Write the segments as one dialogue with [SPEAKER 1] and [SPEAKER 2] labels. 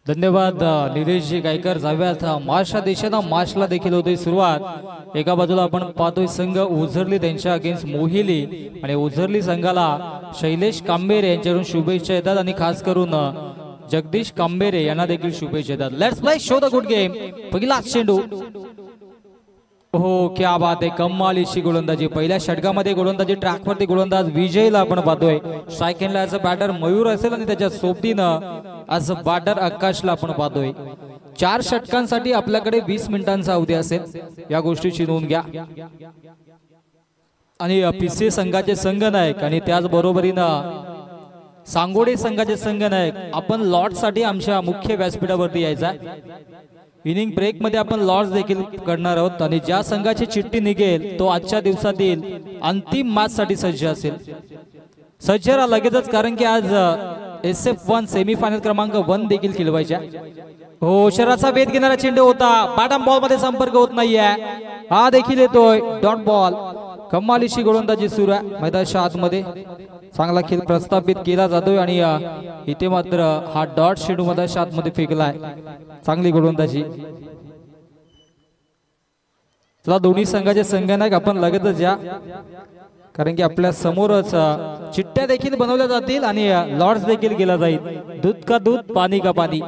[SPEAKER 1] धन्यवाद निलेशजी गायकर. जाव्यात मार्शा देशानं मार्शला देखील होते सुरुवात. एका बाजूला आपण पाहतोय संघ ओझरली त्यांच्या अगेन्स्ट मोहिली आणि ओझरली संघाला शैलेश कांबेरे यांच्याकडून शुभेच्छा येतात आणि खास करून जगदीश कांबेरे यांना देखील शुभेच्छा येतात. Let's play show the good game. पहिला चेंडू. हो क्या बात आहे, कमालीची गोलंदाजी. पहिल्या षटकामध्ये गोलंदाजी ट्रॅकवरती गोलंदाज विजयला आपण पाहतोय. स्ट्राईक एंडला ॲज अ बॅटर मयूर असेल आणि त्याच्या सोबतीनं ॲज अ बॅटर आकाशला आपण पाहतोय. 4 षटकांसाठी आपल्याकडे 20 मिनिटांचा अवधी असेल, या गोष्टीची नोंद घ्या. आणि पीसी संघाचे संघनायक आणि त्याचबरोबरीनं सांगोडे संघाचे संघनायक आपण लॉर्ड साठी आमच्या मुख्य व्यासपीठावरती यायचा. इनिंग ब्रेक मध्ये आपण लॉर्ड्स देखील करणार आहोत आणि ज्या संघाची चिठ्ठी निघेल तो आजच्या दिवसातील अंतिम मॅच साठी सज्ज असेल. सज्ज राहा लगेचच, कारण की आज SF1 सेमीफायनल क्रमांक 1 देखील खेळवायच्या. हो शराचा वेध घेणारा चेंडू होता, बॉटम बॉल मध्ये संपर्क होत नाहीये. हा देखील येतोय डॉट बॉल. कमालीची गोलंदाजी सुरू आहे मैदानाच्या आतमध्ये. चांगला खेळ प्रस्थापित केला जातोय आणि इथे मात्र हा डॉट चेंडू मैदानाच्या आतमध्ये फेकलाय. चांगली गोलंदाजी. चला दोन्ही संघाचे संघनायक आपण लगेचच या, कारण की आपल्या समोरच चिठ्ठ्या देखील बनवल्या जातील आणि लॉर्ड्स देखील केला जाईल. दूध का दूध, पाणी का पाणी.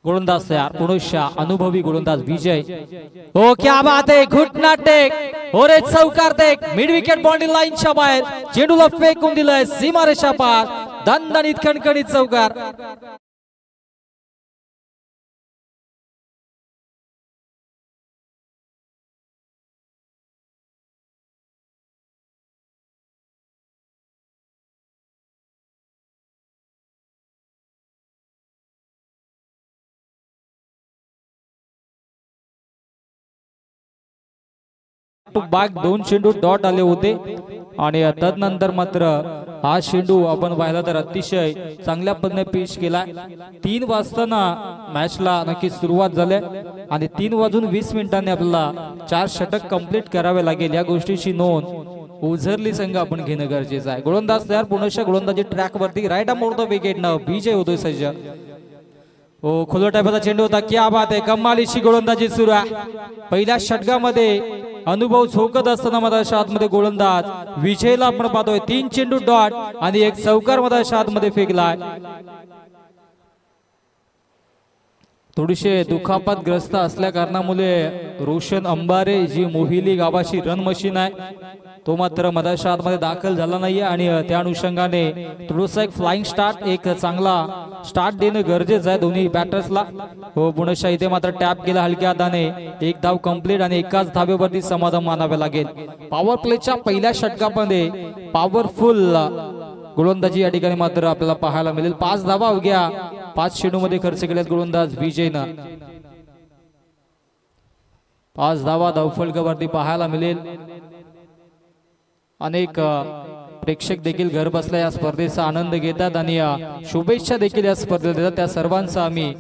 [SPEAKER 1] गोलंदाज तयार. पुनश्या अनुभवी गोलंदाज विजय. हो क्या बात आहे, घुटना टेक. हो रे चौकार टेक. मिड विकेट बाउंड्री लाईनच्या बाहेर चेंडूला फेकून दिलाय सीमारेषा पार. दणदणीत खणखणीत चौकार. बाग 2 चेंडू डॉट आले होते आणि तदनंतर मात्र हा चेंडू आपण पाहिला तर अतिशय चांगल्या पद्धतीने पिच केला. 3 वाजताना मॅचला नक्की सुरुवात झाली आणि 3:20 मिनिटांनी आपल्याला 4 षटक कंप्लीट करावे लागेल. या गोष्टीची नोंद ओझरली संघ आपण घेणं गरजेचं आहे. गोलंदाज तयार. पुनश्च गोलंदाजी ट्रॅक वरती. राईट आर्म मोडतो विकेट न विजय होतोय सज्ज. हो खुला टायपाचा चेंडू होता. क्या बात आहे, कमालीची गोलंदाजी सुरू आहे. पहिल्या षटकामध्ये अनुभव झोकत असताना मैदानाच्या आतमध्ये गोलंदाज विजयला आपण पाहतोय. 3 चेंडू डॉट आणि 1 चौकार मैदानाच्या आतमध्ये फेकलाय. थोडीशे दुखापतग्रस्त असल्या कारणामुळे रोशन अंबारे जी मोहिली गावाची रन मशीन आहे तो मात्र मैदानाच्या आतमध्ये दाखल झाला नाहीये आणि त्या अनुषंगाने थोडंसं एक फ्लाइंग स्टार्ट, एक चांगला स्टार्ट देणं गरजेचं आहे दोन्ही बॅटर्सला. हो पुनश्च इथे मात्र टॅप केला हलक्या हाताने. 1 धाव कंप्लीट आणि एकाच धावेवरती समाधान मानावे लागेल. पॉवर प्लेच्या पहिल्या षटकामध्ये पॉवरफुल गोलंदाजी या ठिकाणी मात्र आपल्याला पाहायला मिळेल. 5 धावा अवघ्या 5 चेंडू मध्ये खर्च केल्यात गोलंदाज विजयनं. 5 धावा धावफलकावरती पाहायला मिळेल. अनेक प्रेक्षक देखील घर बसल्या या स्पर्धेचा आनंद घेतात आणि शुभेच्छा देखील या स्पर्धेला देतात. त्या सर्वांचं आम्ही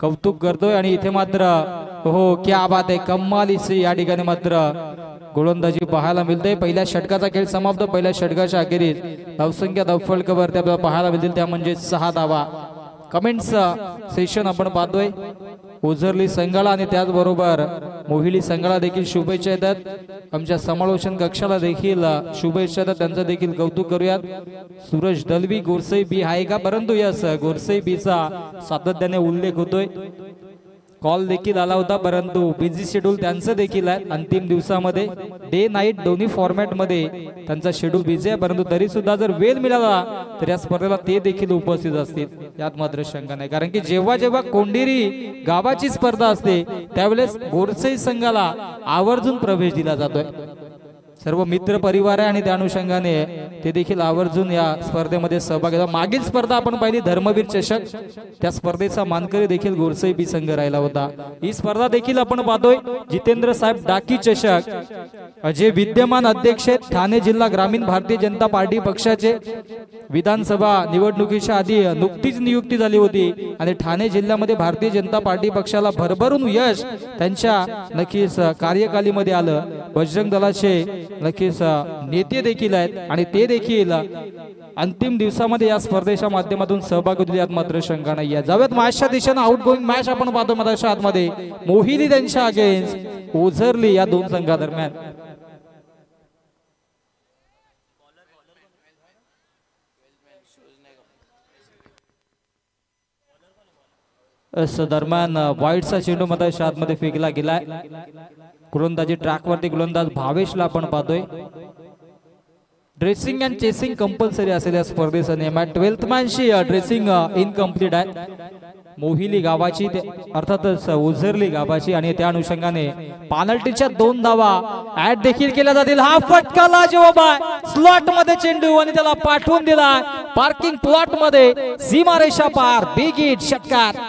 [SPEAKER 1] कौतुक करतोय आणि इथे मात्र हो क्या बात आहे, कमालीची या ठिकाणी मात्र गोलंदाजी पाहायला मिळते. पहिल्या षटकाचा खेळ समाप्त. पहिल्या षटकाच्या अखेरीस धावसंख्या धावफलकावरती आपल्याला पाहायला मिळतील, त्या म्हणजे 6 धावा. कमेंट्स सेशन आपण पाहतोय. ओझरली संघाला आणि त्याचबरोबर मोहिली संघाला देखील शुभेच्छा येतात. आमच्या समालोचन कक्षाला देखील शुभेच्छा येतात, त्यांचं देखील कौतुक करूयात. सूरज दलवी गोरसई बी आहे का, परंतु यस गोरसई बीचा सातत्याने उल्लेख होतोय. कॉल देखील आला होता, परंतु बिझी शेड्यूल त्यांचं देखील आहे. अंतिम दिवसामध्ये डे नाईट दोन्ही फॉर्मॅट मध्ये त्यांचा शेड्यूल बिझी आहे, परंतु तरी सुद्धा जर वेळ मिळाला तर या स्पर्धेला ते देखील उपस्थित असतील, यात मात्र शंका नाही. कारण की जेव्हा जेव्हा कोंडिरी गावाची स्पर्धा असते त्यावेळेस गोरसई संघाला आवर्जून प्रवेश दिला जातोय. सर्व मित्र परिवार आहे आणि त्या अनुषंगाने ते देखील आवर्जून या स्पर्धेमध्ये सहभाग घेतात. मागील स्पर्धा आपण पाहिली धर्मवीर चषक, त्या स्पर्धेचा मानकरी देखील गोरसई बी संघ राहिला होता. ही स्पर्धा देखील आपण पाहतोय जितेंद्र साहेब डाकी चषक, जे विद्यमान अध्यक्ष आहेत ठाणे जिल्हा ग्रामीण भारतीय जनता पार्टी पक्षाचे. विधानसभा निवडणुकीच्या आधी नुकतीच नियुक्ती झाली होती आणि ठाणे जिल्ह्यामध्ये भारतीय जनता पार्टी पक्षाला भरभरून यश त्यांच्या नक्कीच कार्यकालीमध्ये आलं. बजरंग दलाचे नक्कीच नेते देखील आहेत आणि ते देखील अंतिम दिवसामध्ये या स्पर्धेच्या माध्यमातून सहभागी होतील यात मात्र शंका नाही आहे। जाऊयात मॅचच्या दिशेने आउटगोईंग मॅच आपण पाहतो मधाच्या आतमध्ये मोहिली त्यांच्या अगेन्स्ट ओझरली या दोन संघादरम्यान। दरम्यान वाईटचा चेंडू मधाच्या आतमध्ये फेकला गेलाय। गोलंदाजी ट्रॅक वरती गोलंदाज भावेशला आपण पाहतोय। ड्रेसिंग अँड चेसिंग कंपल्सरी असलेल्या स्पर्धेचा नियम आहे। 12th मॅनची ड्रेसिंग इनकम्प्लीट आहे मोहिली गावाची अर्थातच ओझरली गावाची आणि त्या अनुषंगाने पेनल्टीच्या 2 धावा ऍड देखील केल्या जातील। हा फटका लाजवाब आहे स्लॉट मध्ये चेंडू आणि त्याला पाठवून दिला पार्किंग प्लॉट मध्ये सीमारेषा पार बिग हिट षटकार।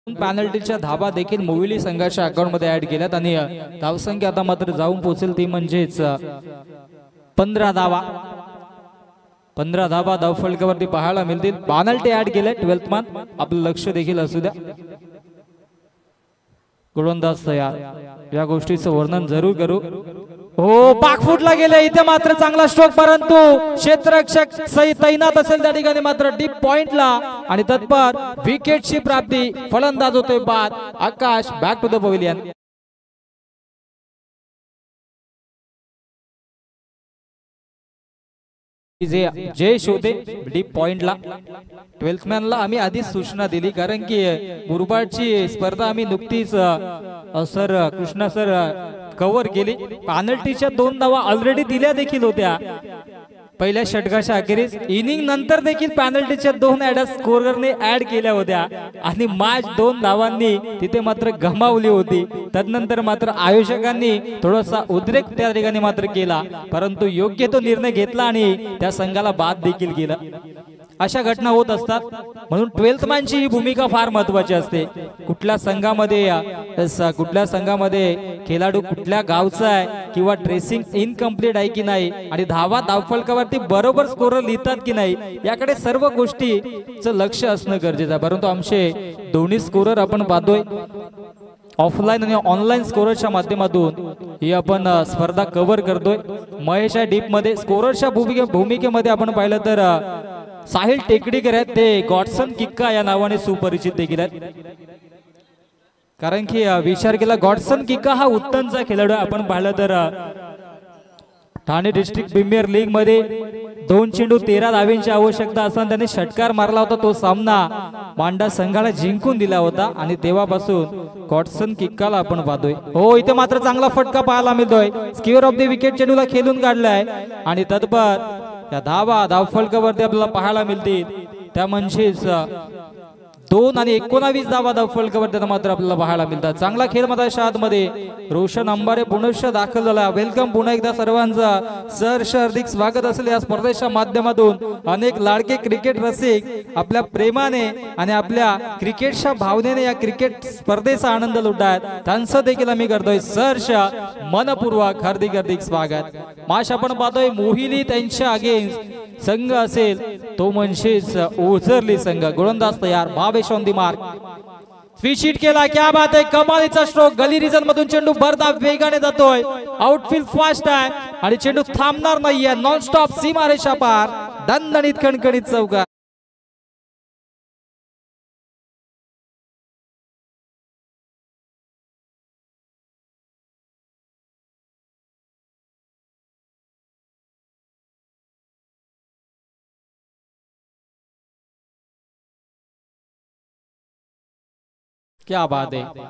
[SPEAKER 1] पेनल्टीच्या धाबा देखील मोहिली संघाच्या अकाउंट मध्ये ऍड केल्यात आणि धावसंख्या आता मात्र जाऊन पोहोचेल ती म्हणजेच 15 धावा। 15 धावा धावफलकावरती पाहायला मिळतील। पेनल्टी ऍड केले 12th मॅन आपलं लक्ष देखील असू द्या। गोलंदाज तयार या गोष्टीचं वर्णन जरूर करू। हो पाकफुटला गेले इथे मात्र चांगला स्ट्रोक परंतु क्षेत्ररक्षक तैनात असेल त्या ठिकाणी मात्र डीप पॉइंटला आणि तत्पर विकेटची प्राप्ती फलंदाज होतोय बाद। Akash back to the pavilion. Jayesh होते डीप पॉइंटला। 12th मॅनला आम्ही आधीच सूचना दिली कारण की मुरबाडची स्पर्धा आम्ही नुकतीच सर कृष्णा सर कव्हर केली। पेनल्टीच्या 2 धावा ऑलरेडी दिल्या देखील होत्या पहिल्या षटकाच्या अखेरीस। इनिंग नंतर देखील पेनल्टीच्या 2 ऍड स्कोररने ऍड केल्या होत्या आणि मॅच 2 धावांनी तिथे मात्र गमावली होती। तदनंतर मात्र आयोजकांनी थोडासा उद्रेक त्या ठिकाणी मात्र केला परंतु योग्य तो निर्णय घेतला आणि त्या संघाला बाद देखील केला। अशा घटना होत असतात म्हणून 12th मॅनची ही भूमिका फार महत्त्वाची असते। कुठल्या संघामध्ये खेळाडू कुठल्या गावचा आहे किंवा ड्रेसिंग इनकम्प्लीट आहे की नाही आणि धावा धावफलकावरती बरोबर स्कोरर लिहितात की नाही याकडे सर्व गोष्टीचं लक्ष असणं गरजेचं आहे। परंतु आमचे दोन्ही स्कोरर आपण पाहतोय ऑफलाईन आणि ऑनलाईन स्कोररच्या माध्यमातून ही आपण स्पर्धा कव्हर करतोय। महेश डीप मध्ये स्कोररच्या भूमिकेमध्ये आपण पाहिलं तर साहिल टेकडीकर आहेत ते गॉडसन किक्का या नावाने सुपरिचित देखील आहेत कारण की विचार केला गॉडसन किक्का हा उत्तमचा खेळाडू आपण पाहिलं तर ठाणे डिस्ट्रिक्ट प्रीमियर लीग मध्ये 2 चेंडू 13 धावांची आवश्यकता असताना त्याने षटकार मारला होता। तो सामना मांडा संघाला जिंकून दिला होता आणि तेव्हापासून गॉडसन किक्काला आपण पाहतोय। हो इथे मात्र चांगला फटका पाहायला मिळतोय स्क्वेअर ऑफ द विकेट चेंडूला खेळून काढलाय आणि तत्पर त्या धावा धावफलकावरती आपल्याला पाहायला मिळतील त्या म्हणजेच 2 आणि 19 धावा धावफलकावरती मात्र आपल्याला पाहायला मिळतात। चांगला खेळ मधाच्या आतमध्ये रोशन अंबारे पुनश्च दाखल झाला। वेलकम पुन्हा एकदा सर्वांचा सहर्ष हार्दिक स्वागत असेल या स्पर्धेच्या माध्यमातून। अनेक लाडके क्रिकेट रसिक आपल्या प्रेमाने आणि आपल्या क्रिकेटच्या भावनेने या क्रिकेट स्पर्धेचा आनंद लुटतात त्यांचं देखील आम्ही करतोय सहर्ष मनपूर्वक हार्दिक हार्दिक स्वागत। मॅच आपण पाहतोय मोहिली त्यांच्या अगेन्स्ट संघ असेल तो म्हणजेच ओझरली संघ। गोलंदाज तयार Bhavesh on the mark switch hit केला क्या बात आहे कमालीचा स्ट्रोक गली रिजन मधून चेंडू भरधाव वेगाने जातोय आउटफील्ड फास्ट आहे आणि चेंडू थांबणार नाहीये नॉन स्टॉप सीमारेषा पार दणदणीत खणखणीत चौकार। क्या बात आहे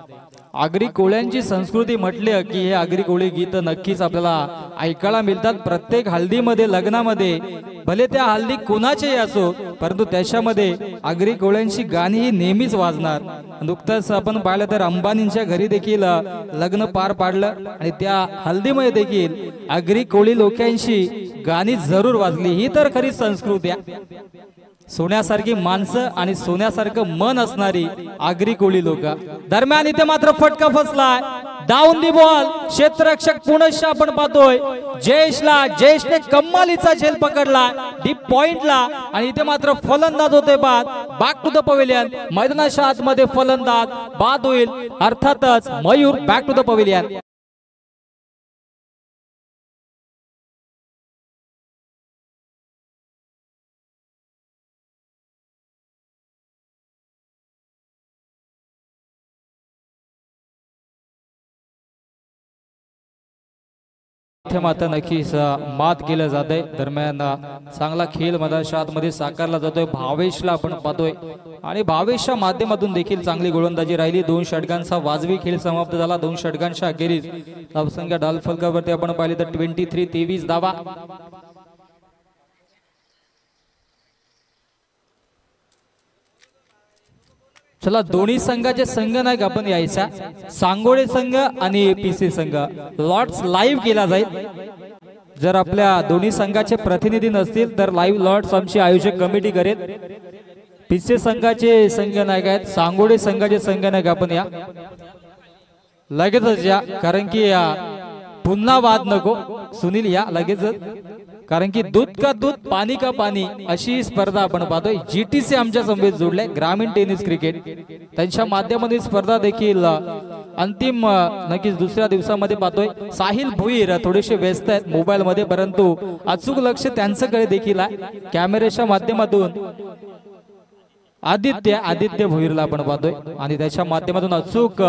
[SPEAKER 1] आगरी कोळ्यांची संस्कृती म्हटले की हे आगरी कोळी गीत नक्कीच आपल्याला ऐकायला मिळतात। प्रत्येक हल्दीमध्ये लग्नामध्ये भले त्या हल्दी कोणाचेही असो परंतु त्याच्यामध्ये आगरी कोळ्यांची गाणी ही नेहमीच वाजणार। नुकतंच आपण पाहिलं तर अंबानींच्या घरी देखील लग्न पार पाडलं आणि त्या हल्दीमध्ये देखील आगरी कोळी लोकांची गाणी जरूर वाजली। ही तर खरी संस्कृती आहे। सोन्यासारखी माणसं आणि सोन्यासारखं मन असणारी आगरी कोळी लोक. दरम्यान इथे मात्र फटका फसलाय. Down the ball. क्षेत्ररक्षक पुनश्च आपण पाहतोय जयेशने कमालीचा झेल पकडला डीप पॉइंटला आणि इथे मात्र फलंदाज होते बाद. Back to the pavilion. मैदानाच्या आतमध्ये फलंदाज बाद होईल. अर्थातच Mayur back to the pavilion. इथे मात्र नक्कीच मात केलं जाते. दरम्यान चांगला खेळ मैदानाच्या आतमध्ये साकारला जातोय. भावेशला आपण पाहतोय आणि भावेशच्या माध्यमातून देखील चांगली गोलंदाजी राहिली. 2 षटकांचा वाजवी खेळ समाप्त झाला. 2 षटकांच्या अखेरीस धावसंख्या डाल फलकावरती आपण पाहिली तर 23 धावा. चला दोन्ही संघाचे संघनायक आपण यायचा. सांगोळे संघ आणि पीसी संघ लॉट्स लाईव्ह केला जाईल. जर आपल्या दोन्ही संघाचे प्रतिनिधी नसतील तर लाईव्ह लॉट्स आमची आयोजक कमिटी करेल. पीसी संघाचे संघनायक आहेत. सांगोळे संघाचे संघनायक आपण या लगेचच या, कारण की पुन्हा वाद नको. सुनील या लगेचच, कारण की दूध का दूध पाणी का पाणी अशी स्पर्धा आपण पाहतोय. जीटीसी आमच्या समवेत जोडले. ग्रामीण टेनिस क्रिकेट त्यांच्या माध्यमातून स्पर्धा देखील अंतिम नक्कीच दुसऱ्या दिवसामध्ये पाहतोय. साहिल भुईर थोडेसे व्यस्त आहेत मोबाईल मध्ये, परंतु अचूक लक्ष त्यांच्याकडे देखील आहे. कॅमेऱ्याच्या माध्यमातून आदित्य भुईरला आपण पाहतोय आणि त्याच्या माध्यमातून अचूक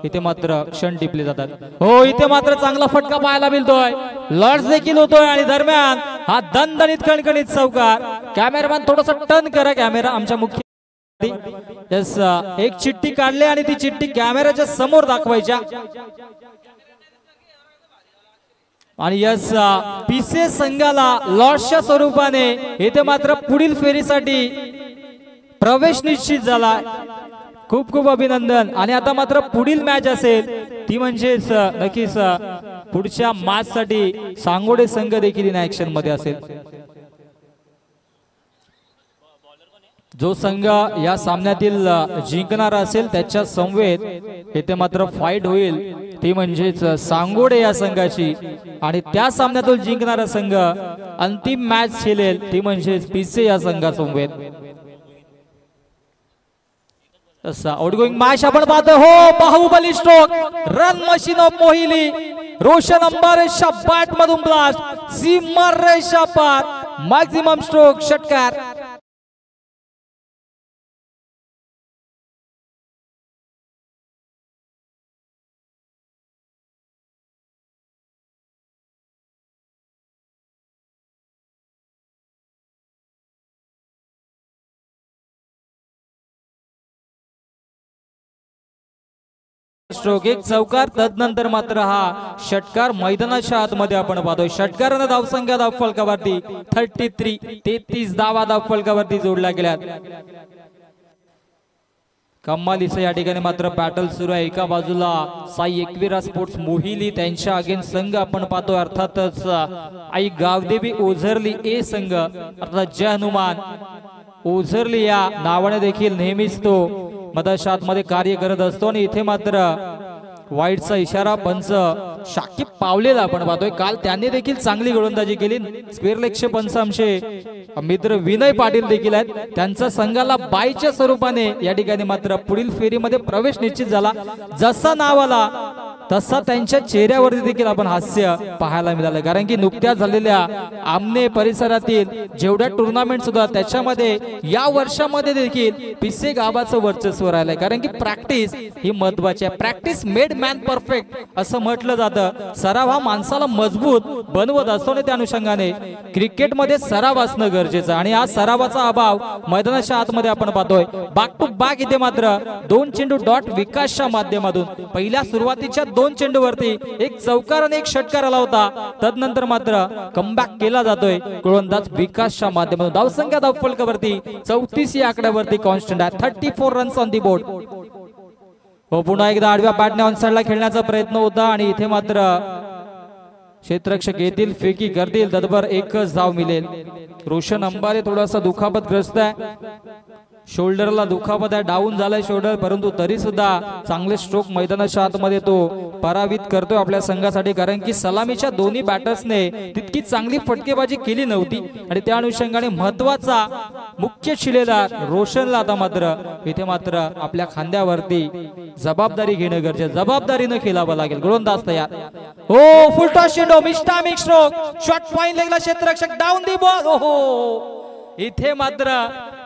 [SPEAKER 1] इथे मात्र क्षण टिपले जातात. हो इथे मात्र चांगला फटका पाहायला मिळतोय. लॉर्ड्स देखील होतोय आणि दरम्यान हा दणदणीत कणकणीत चौकार. कॅमेरामॅन थोडासा टर्न करा कॅमेरा आमच्या मुख्य. यस, एक चिठ्ठी काढली आणि ती चिठ्ठी कॅमेराच्या समोर दाखवायच्या. आणि यस, पीसी संघाला लॉर्ड्सच्या स्वरूपाने इथे मात्र पुढील फेरीसाठी प्रवेश निश्चित झाला. खूप खूप अभिनंदन. आणि आता मात्र पुढील मॅच असेल ती म्हणजेच नक्कीच पुढच्या मॅच साठी सांगोडे संघ देखील इन ऍक्शन मध्ये असेल. जो संघ या सामन्यातील जिंकणार असेल त्याच्या समवेत इथे मात्र फाईट होईल ती म्हणजेच सांगोडे या संघाची. आणि त्या सामन्यातून जिंकणारा संघ अंतिम मॅच खेळेल ती म्हणजेच पीसी या संघासमवेत. आउटगोइंग मॅच आपण पाहतो. हो Baahubali stroke. Run machine of Mohili. Roshan अंबारेशच्या बॅट मधून ब्लास्ट. सीमा रेषा पार. मॅक्झिमम स्ट्रोक षटकार. स्ट्रोक एक चौकार. तदनंतर मात्र हा षटकार मैदानाच्या आतमध्ये आपण पाहतोय. षटकारानं धावसंख्या धाव फलकावरती 33 धावा धाव फलकावरती जोडल्या गेल्यात. कमालीचं या ठिकाणी मात्र बॅटल सुरू आहे. एका बाजूला साई एकविरा स्पोर्ट्स मोहिली त्यांच्या अगेन्स्ट संघ आपण पाहतोय. अर्थातच आई गावदेवी ओझरली ए संघ अर्थात जय हनुमान ओझरली या नावाने देखील नेहमीच तो मदशात मध्ये कार्य करत असतो. आणि इथे मात्र वाईटचा इशारा पंच शाकिब पावलेला आपण पाहतोय. काल त्यांनी देखील चांगली गोलंदाजी केली. स्क्वेअर लेगचे पंच आमचे मित्र विनय पाटील देखील आहेत. त्यांच्या संघाला बायच्या स्वरूपाने या ठिकाणी मात्र पुढील फेरीमध्ये प्रवेश निश्चित झाला. जसा नाव आला तसा त्यांच्या चेहऱ्यावरती देखील आपण हास्य पाहायला मिळालं. कारण की नुकत्याच झालेल्या आमने परिसरातील जेवढ्या टुर्नामेंट सुद्धा त्याच्यामध्ये या वर्षामध्ये देखील पीसी गावाचं वर्चस्व राहिलंय. कारण की प्रॅक्टिस ही महत्वाची आहे. प्रॅक्टिस मेड मॅन परफेक्ट असं म्हटलं जातं. सराव हा माणसाला मजबूत बनवत असतो आणि त्या अनुषंगाने क्रिकेटमध्ये सराव असणं गरजेचं. आणि हा सरावाचा अभाव मैदानाच्या आतमध्ये आपण पाहतोय. बॅक टू बॅक इथे मात्र 2 चेंडू डॉट विकासच्या माध्यमातून पहिल्या सुरुवातीच्या 2 चेंडूवरती एक चौकार आणि एक षटकार आला होता. तदनंतर मात्र कमबॅक केला जातोय गोलंदाज विकासच्या माध्यमातून. धावसंख्या धाव फलकावरती 34 या आकड्यावरती कॉन्स्टंट आहे. 34 रन्स ऑन दी बोर्ड. हो पुन्हा एकदा आडव्या बॅटने ऑन साइडला खेळण्याचा प्रयत्न होता आणि इथे मात्र क्षेत्ररक्षक येतील, फेकी करतील, तदबर एकच धाव मिळेल. रोशन अंबारे थोडासा दुखापतग्रस्त आहे, शोल्डरला दुखापत आहे, डाऊन झालाय शोल्डर, परंतु तरी सुद्धा चांगले स्ट्रोक मैदानाच्या आतमध्ये तो पराभूत करतोय आपल्या संघासाठी. कारण की सलामीच्या दोन्ही बॅटर्सने तितकी चांगली फटकेबाजी केली नव्हती आणि त्या अनुषंगाने महत्वाचा मुख्य शिलेदार रोशनला आता मात्र इथे मात्र आपल्या खांद्यावरती जबाबदारी घेणं गरजेचं, जबाबदारीनं खेळावं लागेल. गोलंदाज तयार, हो फुल टॉस चेंडू, मिस्टामिक स्ट्रोक, शॉट पॉइंट लेगला क्षेत्ररक्षक, डाऊन दी बॉल. ओहो, इथे मात्र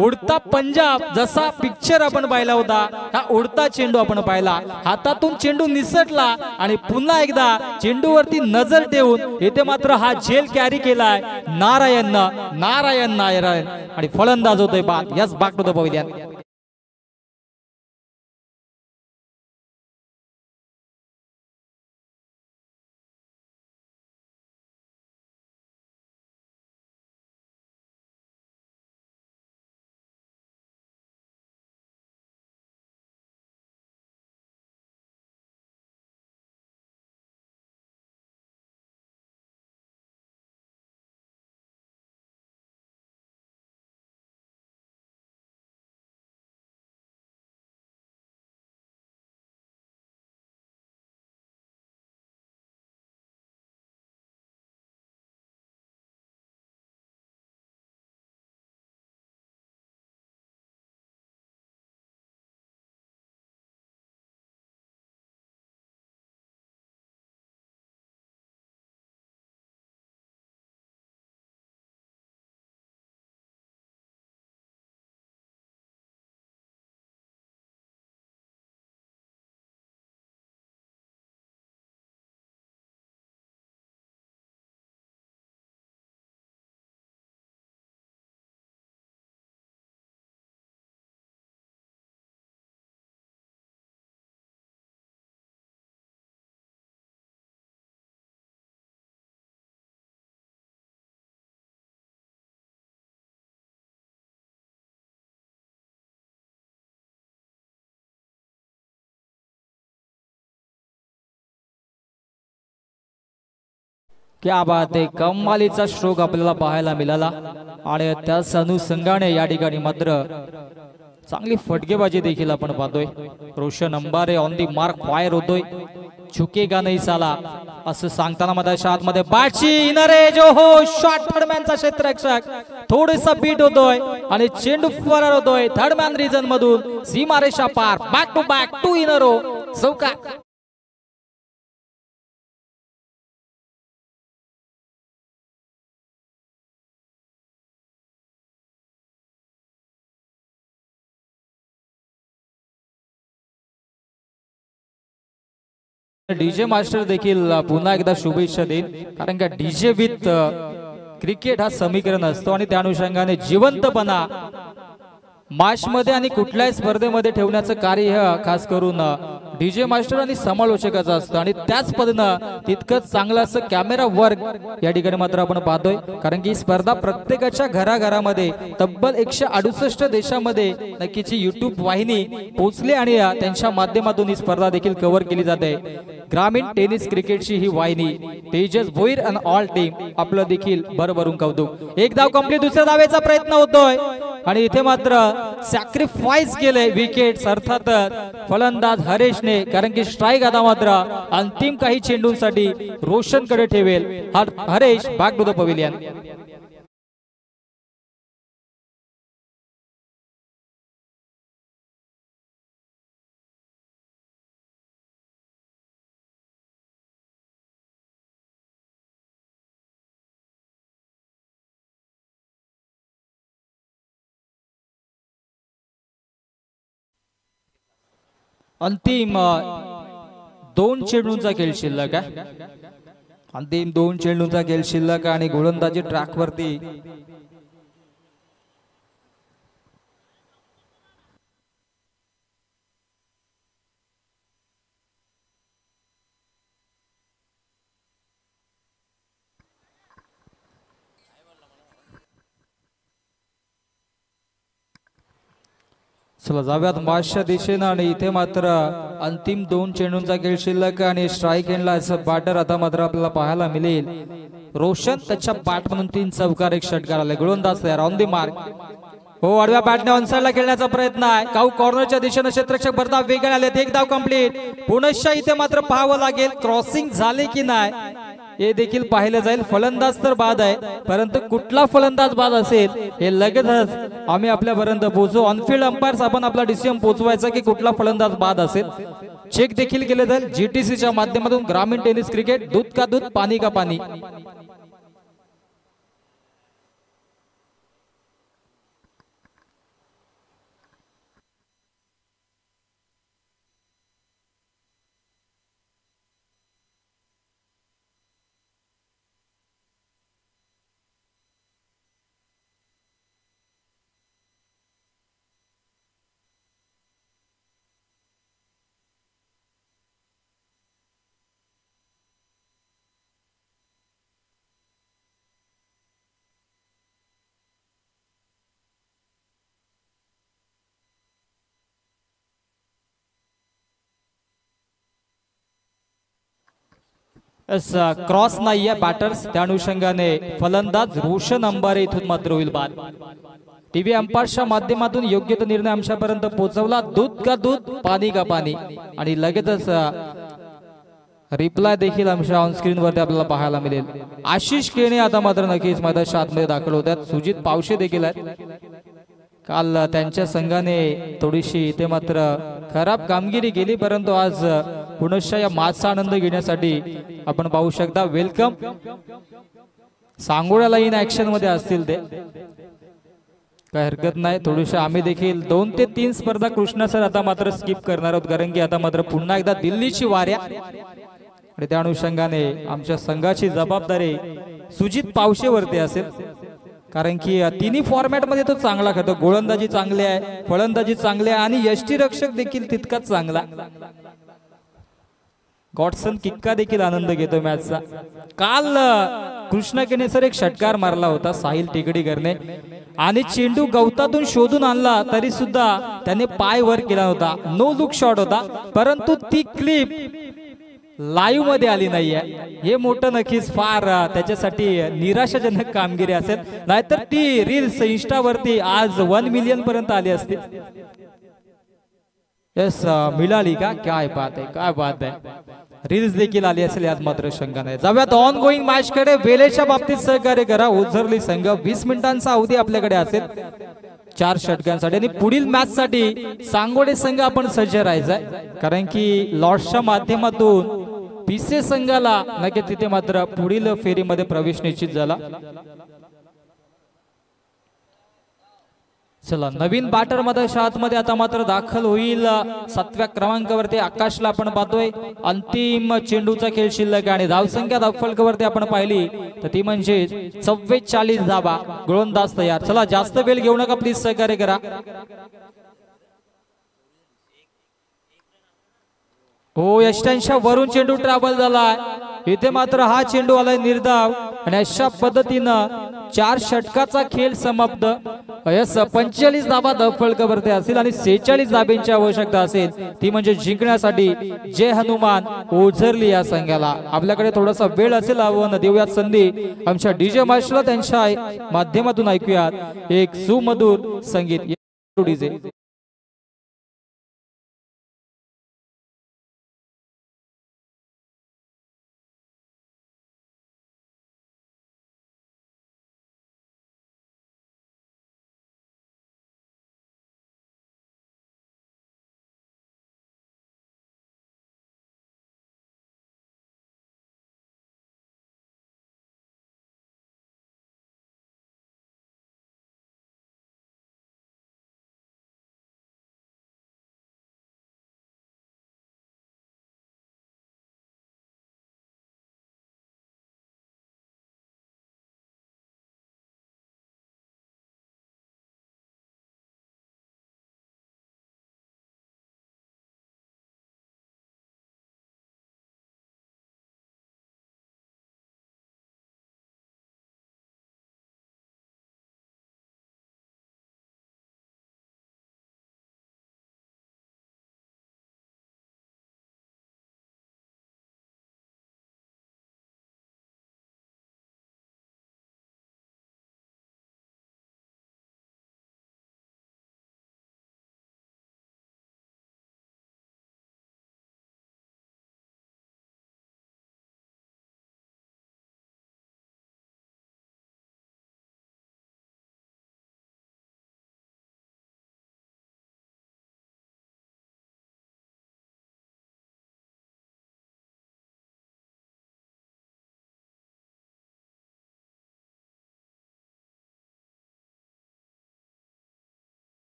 [SPEAKER 1] उडता पंजाब जसा पिक्चर आपण पाहिला होता, हा उडता चेंडू आपण पाहिला, हातातून चेंडू निसटला आणि पुन्हा एकदा चेंडूवरती नजर ठेवून इथे मात्र हा झेल कॅरी केलाय नारायण नारायण नारायण आणि फलंदाज होतोय बाद. Yes, back to the pavilion. क्या बात आहे, कमालीचा स्ट्रोक आपल्याला पाहायला मिळाला आणि त्याच अनुषंगाने या ठिकाणी मात्र चांगली फटकेबाजी देखील आपण पाहतोय. Roshan Ambare on the mark fire होतोय, झुकेगा नाही साला असं सांगताना मधाच्या आतमध्ये बॅटची इनरे जो हो शॉट थर्डमॅनचा क्षेत्ररक्षक थोडासा बीट होतोय आणि चेंडू फरार होतोय थर्डमॅन रिजन मधून सीमारेषा पार. बॅक टू इनरो चौका. डीजे मास्टर देखील पुन्हा एकदा शुभेच्छा देईल, कारण का डीजे विथ क्रिकेट हा समीकरण असतो आणि त्या अनुषंगाने जिवंतपणा मॅच मध्ये आणि कुठल्याही स्पर्धेमध्ये ठेवण्याचं कार्य खास करून डीजे मास्टर आणि समालोचकाचं असतं आणि त्याच पद्धतीनं तितकंच चांगलं असं कॅमेरा वर्क या ठिकाणी मात्र आपण पाहतोय. कारण की स्पर्धा प्रत्येकाच्या घराघरामध्ये तब्बल 168 देशामध्ये नक्कीच युट्यूब वाहिनी पोहोचली आणि त्यांच्या माध्यमातून ही स्पर्धा देखील कव्हर केली जाते. ग्रामीण टेनिस क्रिकेटची ही वाहिनी तेजस भोईर आणि ऑल टीम आपलं देखील भरभरून कौतुक. एक धाव कंप्लीट, दुसऱ्या धावेचा प्रयत्न होतोय आणि इथे मात्र सॅक्रिफाईस केले विकेट अर्थात फलंदाज हरेशने, कारण की स्ट्राईक आता मात्र अंतिम काही चेंडूंसाठी रोशन कडे ठेवेल Haresh. Back to the pavilion. अंतिम 2 चेंडूंचा खेळ शिल्लक आहे, अंतिम 2 चेंडूंचा खेळ शिल्लक आणि गोलंदाजी ट्रॅक वरती चला जाऊयात माशच्या दिशेनं आणि इथे मात्र अंतिम 2 चेंडूंचा खेळ शिल्लक आणि स्ट्राईक एंडला बॅटर आता मात्र आपल्याला पाहायला मिळेल. रोशन त्याच्या बॅट म्हणून 3 चौकार 1 षटकार आले. गोलंदाज तयार ऑन दी मार्क. हो आडव्या बॅटने ऑनसाइडला खेळण्याचा प्रयत्न आहे. काऊ कॉर्नरच्या दिशेने क्षेत्ररक्षक भरधाव वेगळे आलेत. एक धाव कंप्लीट. पुनश्च इथे मात्र पाहावं लागेल क्रॉसिंग झाले की नाही हे देखील पाहिलं जाईल. फलंदाज तर बाद आहे परंतु कुठला फलंदाज बाद असेल हे लगेचच आम्ही आपल्यापर्यंत पोहोचू. ऑनफिल्ड अंपायर्स आपण आपला डिसिजन पोहोचवायचा की कुठला फलंदाज बाद असेल. चेक देखील केले जाईल जीटीसीच्या माध्यमातून. ग्रामीण टेनिस क्रिकेट दूध का दूध पाणी का पाणी. क्रॉस नाहीये बॅटर्स त्या अनुषंगाने फलंदाज रोशन अंबारे इथून मात्र होईल बाद. टीव्ही अंपायर्सच्या माध्यमातून योग्य तो निर्णय आमच्यापर्यंत पोहोचवला. दूध का दूध पाणी का पाणी आणि लगेचच रिप्लाय देखील आमच्या ऑनस्क्रीन वरती आपल्याला पाहायला मिळेल. आशिष केणे आता मात्र नक्कीच मैदानाच्या आतमध्ये दाखल होतात. सुजित पावशे देखील आहेत. काल त्यांच्या संघाने थोडीशी इथे मात्र खराब कामगिरी केली परंतु आज पुनश्च या मॅचचा आनंद घेण्यासाठी आपण पाहू शकता. वेलकम. सांगोळ्याला इन ऍक्शन मध्ये असतील ते काय हरकत नाही. थोडीशी आम्ही देखील 2 ते 3 स्पर्धा कृष्णा सर आता मात्र स्किप करणार आहोत कारण की आता मात्र पुन्हा एकदा दिल्लीची वाऱ्या आणि त्या अनुषंगाने आमच्या संघाची जबाबदारी सुजित पावशेवरती असेल कारण की तिन्ही फॉर्मॅट मध्ये तो चांगला खेळतो. गोलंदाजी चांगली आहे, फलंदाजी चांगली आहे आणि यष्टीरक्षक देखील तितकाच चांगला. गॉडसन किक्का देखील आनंद घेतो मॅचचा. काल कृष्णा केने सर एक षटकार मारला होता साहिल टेकडीकरने आणि चेंडू गवतातून शोधून आणला तरी सुद्धा त्याने पाय वर केला होता. नो लुक शॉट होता परंतु ती क्लिप लाईव्ह मध्ये आली नाहीये. हे मोठं नक्कीच फार त्याच्यासाठी निराशाजनक कामगिरी असेल. नाहीतर ती रील्स इंस्टावरती आज 1 मिलियन पर्यंत आली असते. यस मिळाली का. काय बात आहे, काय बात आहे. रील्स देखील आली असेल यात मात्र शंका नाही. जाऊयात ऑन गोईंग मॅच कडे. वेळेच्या बाबतीत सहकार्य करा. ओझरली संघ 20 मिनिटांचा अवधी आपल्याकडे असेल 4 षटकांसाठी आणि पुढील मॅच साठी सांगोडे संघ आपण सज्ज राहायचंय कारण की लॉर्ड्सच्या माध्यमातून पीसे संघाला नक्कीच तिथे मात्र पुढील फेरीमध्ये प्रवेश निश्चित झाला. चला नवीन बॅटर मध्ये आतमध्ये आता मात्र दाखल होईल 7व्या क्रमांकावरती आकाशला आपण पाहतोय. अंतिम चेंडूचा खेळ शिल्लक आणि धावसंख्या धावफलकावरती आपण पाहिली तर ती म्हणजे 44 धावा. गोलंदाज तयार. चला जास्त वेळ घेऊ नका प्लीज सहकार्य करा. हो यष्टांच्या वरून चेंडू ट्रॅव्हल झालाय. इथे मात्र हा चेंडू आलाय निर्धाव आणि अशा पद्धतीनं 4 षटकाचा खेळ समाप्त. 45 धावा धावफलकावरती असतील आणि 46 धाब्यांची आवश्यकता असेल ती म्हणजे जिंकण्यासाठी जय हनुमान ओझरली या संघाला. आपल्याकडे थोडासा वेळ असेल आव्हान देऊयात संधी आमच्या डीजे मास्टरला त्यांच्या माध्यमातून ऐकूयात एक सुमधुर संगीत. डीजे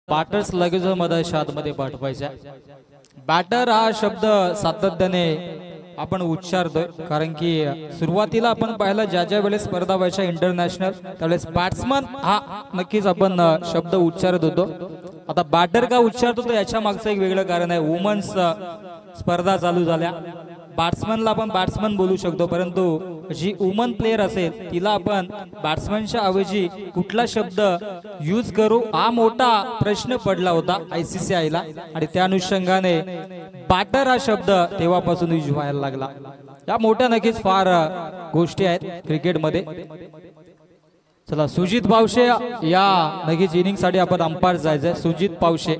[SPEAKER 1] बॅटर्स लगेच मधाच्या आतमध्ये पाठवायचा. बॅटर हा शब्द सातत्याने आपण उच्चारतोय, कारण की सुरुवातीला आपण पाहिलं ज्या ज्या वेळेस स्पर्धा व्हायच्या इंटरनॅशनल त्यावेळेस बॅट्समन हा नक्कीच आपण शब्द उच्चारत होतो. आता बॅटर का उच्चारतो तर याच्या मागचं एक वेगळं कारण आहे. वुमन्स स्पर्धा चालू झाल्या, बॅट्समनला आपण बॅट्समन बोलू शकतो, परंतु जी वुमन प्लेअर असेल तिला आपण बॅट्समनच्या ऐवजी कुठला शब्द यूज करू हा मोठा प्रश्न पडला होता ICCI ला, आणि त्या अनुषंगाने बॅटर हा शब्द तेव्हापासून यूज व्हायला लागला. या मोठ्या नक्कीच फार गोष्टी आहेत क्रिकेटमध्ये. चला सुजित पावशे या नक्कीच इनिंग साठी आपण अंपायर जायचंय. सुजित पावशे,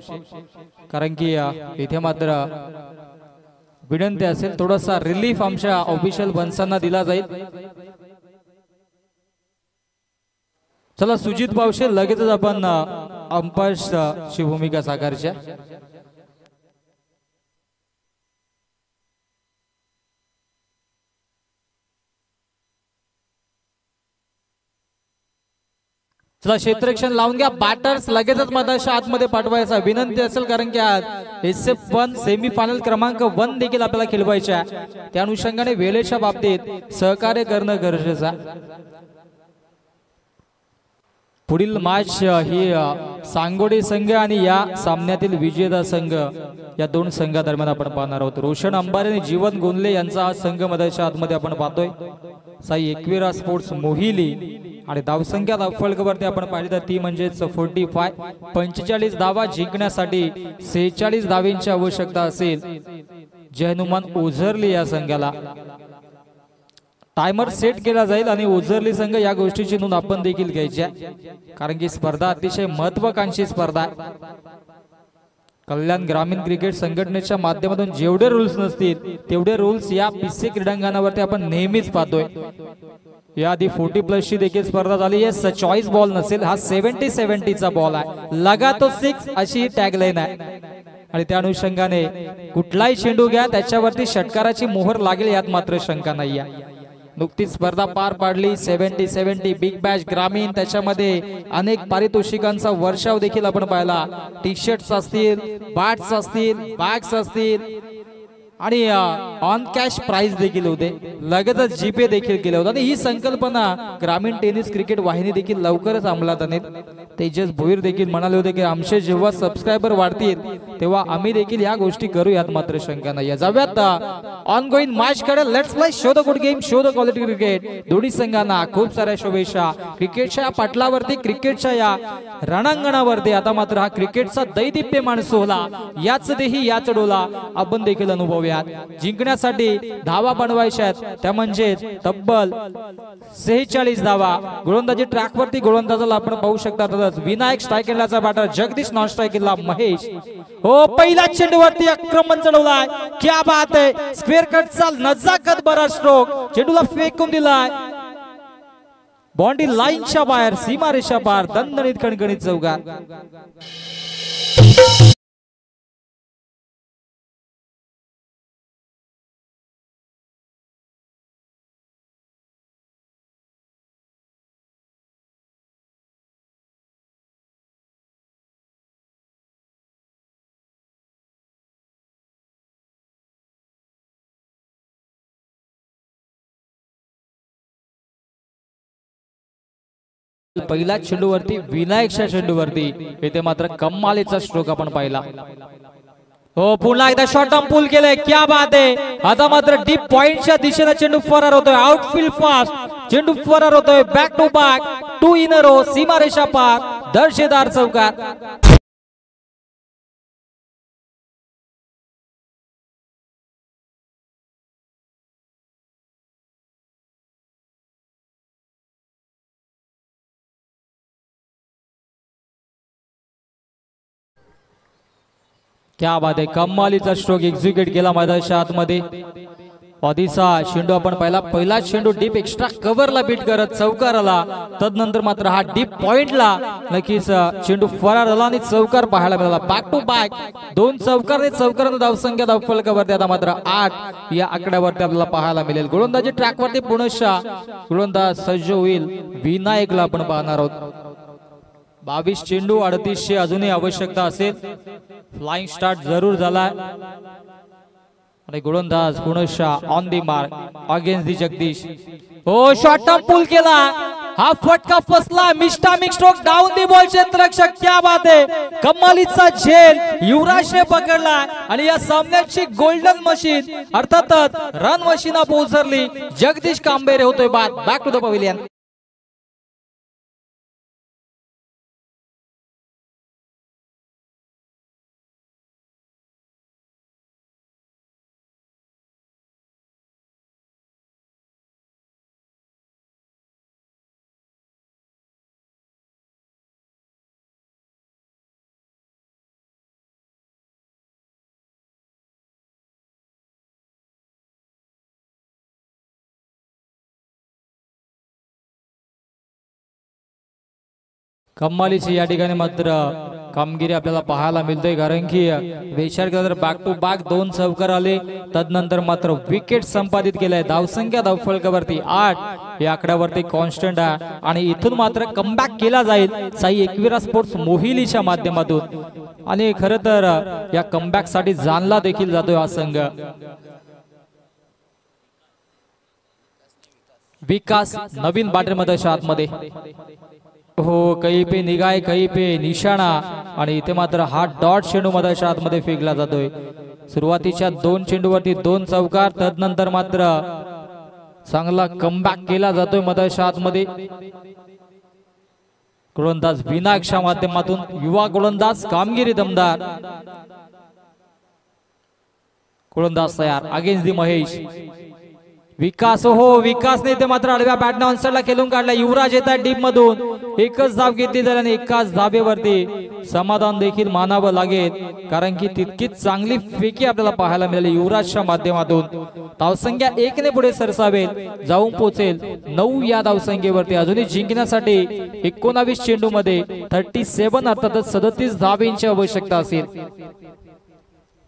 [SPEAKER 1] कारण की इथे मात्र विनंती असेल थोडासा रिलीफ आमच्या ऑफिशियल बनसांना दिला जाईल. चला सुजित पावशे लगेचच आपण अंपायरची भूमिका साकारच्या. चला क्षेत्ररक्षण लावून घ्या. बॅटर्स लगेचच मधाच्या आतमध्ये पाठवायचा विनंती असेल, कारण की आज SF1 सेमी फायनल क्रमांक 1 देखील आपल्याला खेळवायच्या. त्या अनुषंगाने वेळेच्या बाबतीत सहकार्य करणं गरजेचं आहे. पुढील मॅच ही सांगोडी संघ आणि या सामन्यातील विजेता संघ या दोन संघादरम्यान आपण पाहणार आहोत. रोशन अंबारी आणि जीवन गोंदले यांचा हा संघ मधाच्या आतमध्ये आपण पाहतोय. साई एकविरा स्पोर्ट्स मोहिली, आणि धावसंख्या धावफलकावरती आपण पाहिली तर ती म्हणजेच 45. 45 धावा जिंकण्यासाठी 46 धावींची आवश्यकता असेल. जय हनुमान ओझरली या संघाला टायमर सेट केला जाईल, आणि ओझरली संघ या गोष्टीची नोंद आपण देखील घ्यायची आहे, कारण की स्पर्धा अतिशय महत्वाकांक्षी स्पर्धा आहे. कल्याण ग्रामीण क्रिकेट संघटनेच्या माध्यमातून जेवढे रूल्स नसतील तेवढे रूल्स या पिसे क्रीडांगणावरती आपण नेहमीच पाहतोय. याआधी 40+ ची देखील स्पर्धा झाली आहे. चॉईस बॉल नसेल, हा 70-70चा बॉल आहे. लगा तो 6 अशी टॅगलाईन आहे, आणि त्या अनुषंगाने कुठलाही चेंडू घ्या त्याच्यावरती षटकाराची मोहर लागेल यात मात्र शंका नाही आहे. नुकतीच स्पर्धा पार पाडली 70-70 बिग बॅश ग्रामीण, त्याच्यामध्ये अनेक पारितोषिकांचा वर्षाव देखील आपण पाहिला. टी शर्ट्स असतील, बॅट्स असतील, बॅग्स असतील, आणि ऑन कॅश प्राइज देखील होते. लगेचच जीपे देखील केले होते, आणि ही संकल्पना ग्रामीण टेनिस क्रिकेट वाहिनी देखील लवकरच अंमलात आणेल. तेजस भोईर देखील म्हणाले होते की आमचे जेव्हा सबस्क्रायबर वाढतील तेव्हा आम्ही देखील या गोष्टी करू, यात मात्र शंका नाही. जाऊयात ऑन गोईंग मॅच कडे. Let's play, show the good game, show the quality cricket. दोन्ही संघांना खूप साऱ्या शुभेच्छा. क्रिकेटच्या या पटलावरती, क्रिकेटच्या या रणांगणावरती आता मात्र हा क्रिकेटचा दैदिप्यमान सोहळा, याच देही याच डोला आपण देखील अनुभवूया. जिंकण्यासाठी धावा बनवायच्या आहेत, त्या म्हणजे तब्बल 46 धावा. गोलंदाजी ट्रॅक वरती गोलंदाजाला आपण पाहू शकता. विनायक स्ट्राईक एंडलाचा बॅटर, जगदीश नॉन स्ट्राईक एंडला महेश. हो, पहिला चेंडूवरती आक्रमण चढवलाय, क्या बात आहे. स्क्वेअर कटचा नजाकत बरा स्ट्रोक, चेंडूला फेकून दिलाय बाउंड्री लाईनच्या बाहेर, सीमारेषा पार, दणदणीत खणखणीत चौकार. पहिल्या चेंडूवरती, विनायकच्या चेंडूवरती इथे मात्र कमालीचा स्ट्रोक आपण पाहिला. हो, पुन्हा एकदा शॉर्ट टर्म पूल केलंय, क्या बात आहे. आता मात्र डीप पॉइंटच्या दिशेने चेंडू फरार होतोय. आउटफील्ड फास्ट, चेंडू फरार होतोय. Back to back, 2 in a row, सीमारेषा पार, दर्जेदार चौकार. क्या बात आहे, कमालीचा स्ट्रोक एक्झिक्यूट केला मैदानाच्या आतमध्ये. ऑदिसा चेंडू आपण पहिला चेंडू डीप एक्स्ट्रा कव्हरला बीट करत चौकार आला. तदनंतर मात्र हा डीप पॉइंटला नक्कीच चेंडू फरार झाला आणि चौकार पाहायला मिळाला. बॅक टू बॅक 2 चौकार, चौकारांना धावसंख्या धावफलकावरती आता मात्र 8 या आकड्यावरती आपल्याला पाहायला मिळेल. गोलंदाजी ट्रॅकवरती पुनश्च गोलंदाज सज्ज होईल. विनायकला आपण पाहणार आहोत. 22 चेंडू 38 अजूनही आवश्यकता असेल. फ्लाइंग स्टार्ट जरूर झाला आणि गोलंदाज पुनश्च ऑन दी मार्क अगेन्स्ट दी जगदीश. हो शॉर्ट टर्म पुल केला. हा फटका फसला. मिस्टामिक स्ट्रोक डाऊन दी बॉल क्षेत्ररक्षक. क्या बात आहे. कमालीचा झेल युवराजने पकडला आणि या सामन्याची गोल्डन मशीन अर्थातच रन मशीन पोहोचरली. जगदीश कांबेरे होतोय बाद. Back to the pavilion. कमालीची या ठिकाणी मात्र कामगिरी आपल्याला पाहायला मिळते. कारण की विचार केला तर बॅक टू बॅक 2 चौकार आले. तदनंतर मात्र विकेट संपादित केलाय. धावसंख्या धावफलकावरती 8 या आकड्यावरती कॉन्स्टंट आहे आणि इथून मात्र कमबॅक केला जाईल साई एकविरा स्पोर्ट्स मोहिलीच्या माध्यमातून. आणि खरं तर या कमबॅक साठी जाणला देखील जातोय हा संघ. विकास नवीन बॅटर मध्ये आतमध्ये. हो कहीं पे निगाह कहीं पे निशाणा आणि इथे मात्र हा डॉट चेंडू मधाच्या आतमध्ये फेकला जातोय. सुरुवातीच्या 2 चेंडूवरती 2 चौकार. तदनंतर मात्र चांगला कमबॅक केला जातोय मधाच्या आतमध्ये. गोलंदाज विनायकच्या माध्यमातून युवा गोलंदाज कामगिरी दमदार. गोलंदाज तयार अगेन्स्ट दी महेश. विकास हो विकासने ते मात्र आडव्या बॅटने ऑनसाइडला खेळून काढला. युवराज येतात डीप मधून. एकच धाव घेतली जाईल आणि एकाच धाबेवरती समाधान देखील मानावं लागेल. कारण की तितकीच चांगली फेकी आपल्याला पाहायला मिळाली युवराजच्या माध्यमातून. धावसंख्या 1 ने पुढे सरसावेल. जाऊन पोहोचेल 9 या धावसंख्येवरती. अजूनही जिंकण्यासाठी 19 चेंडू मध्ये 37 अर्थातच 37 धाबेंची आवश्यकता असेल.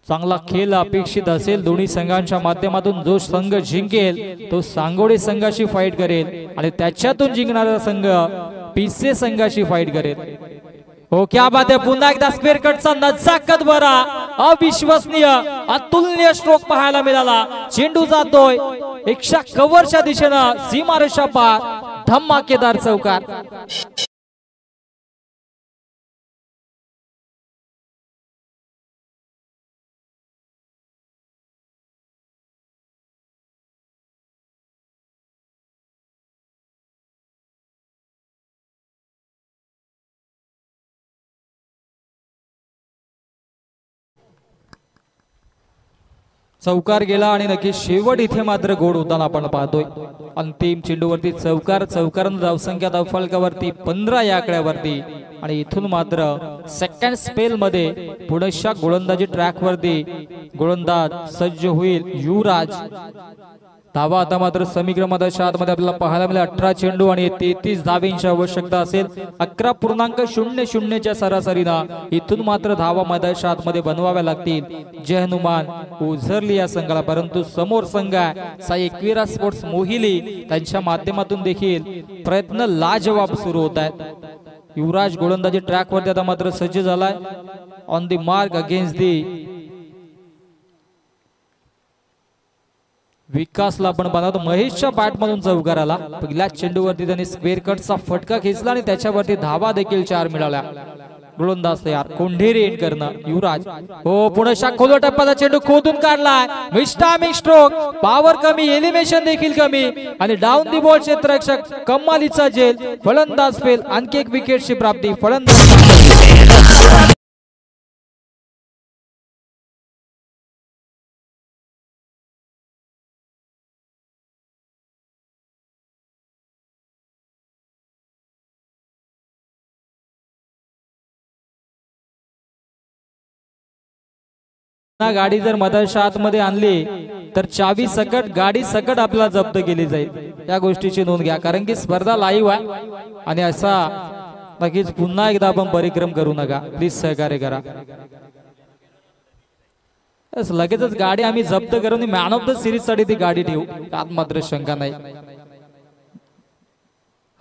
[SPEAKER 1] चांगला खेळ अपेक्षित असेल दोन्ही संघांच्या माध्यमातून. जो संघ जिंकेल तो सांगोडे संघाशी फाईट करेल आणि त्याच्यातून जिंकणारा संघ पिसे संघाशी फाईट करेल. हो क्या बात आहे. पुन्हा एकदा स्क्वेअर कटचा नजाकत भरा अविश्वसनीय अतुलनीय स्ट्रोक पाहायला मिळाला. चेंडू जातोय एकशा कव्हरच्या दिशेनं सीमारेषा पार. धमाकेदार चौकार. चौकार गेला आणि नक्की शेवट इथे मात्र गोड होताना आपण पाहतोय. अंतिम चेंडूवरती चौकार. चौकारांना धावसंख्या धावफलकावरती 15 या आकड्यावरती. आणि इथून मात्र सेकंड स्पेल मध्ये पुढच्या गोलंदाजी ट्रॅक वरती गोलंदाज सज्ज होईल युवराज. धावा आता मात्र समीकरणाच्या आतमध्ये आपल्याला पाहायला मिळेल. 18 चेंडू आणि 33 धावेंची आवश्यकता असेल. 11.00 च्या सरासरीनं इथून मात्र धावा मैदानाच्या आतमध्ये बनवाव्या लागतील. जय हनुमान उझरली या संघाला. परंतु समोर संघ आहे साई एकविरा स्पोर्ट्स मोहिली. त्यांच्या माध्यमातून देखील प्रयत्न लाजवाब सुरू होत आहेत. युवराज गोलंदाजी ट्रॅक वरती आता मात्र सज्ज झालाय. ऑन दी मार्क अगेन्स्ट दी विकासला आपण बनवतो. महेशच्या बॅट मधून चौकार आला. पहिल्या चेंडूवरती त्यांनी स्क्वेअर कटचा फटका खेचला आणि त्याच्यावरती धावा देखील 4 मिळाल्या. गोलंदाज तयार. कोंढेरी एंड करणं युवराज. हो पुन्हा खोलो टप्प्याचा चेंडू खोदून काढलाय. मिस्टामिक स्ट्रोक. पॉवर कमी. एलिमिनेशन देखील कमी आणि डाऊन दी बॉल क्षेत्ररक्षक. कमालीचा झेल. फलंदाज फेल. आणखी एक विकेटची प्राप्ती. फलंदाज गाडी जर मधाच्या आतमध्ये आणली तर चावी सकट गाडी सकट आपल्याला जप्त केली जाईल. या गोष्टीची नोंद घ्या. कारण की स्पर्धा लाईव्ह आहे आणि असा नक्कीच पुन्हा एकदा आपण परिक्रम करू नका. प्लीज सहकार्य करा. लगेचच गाडी आम्ही जप्त करून मॅन ऑफ द सिरीज साठी ती गाडी ठेवू. त्यात मात्र शंका नाही.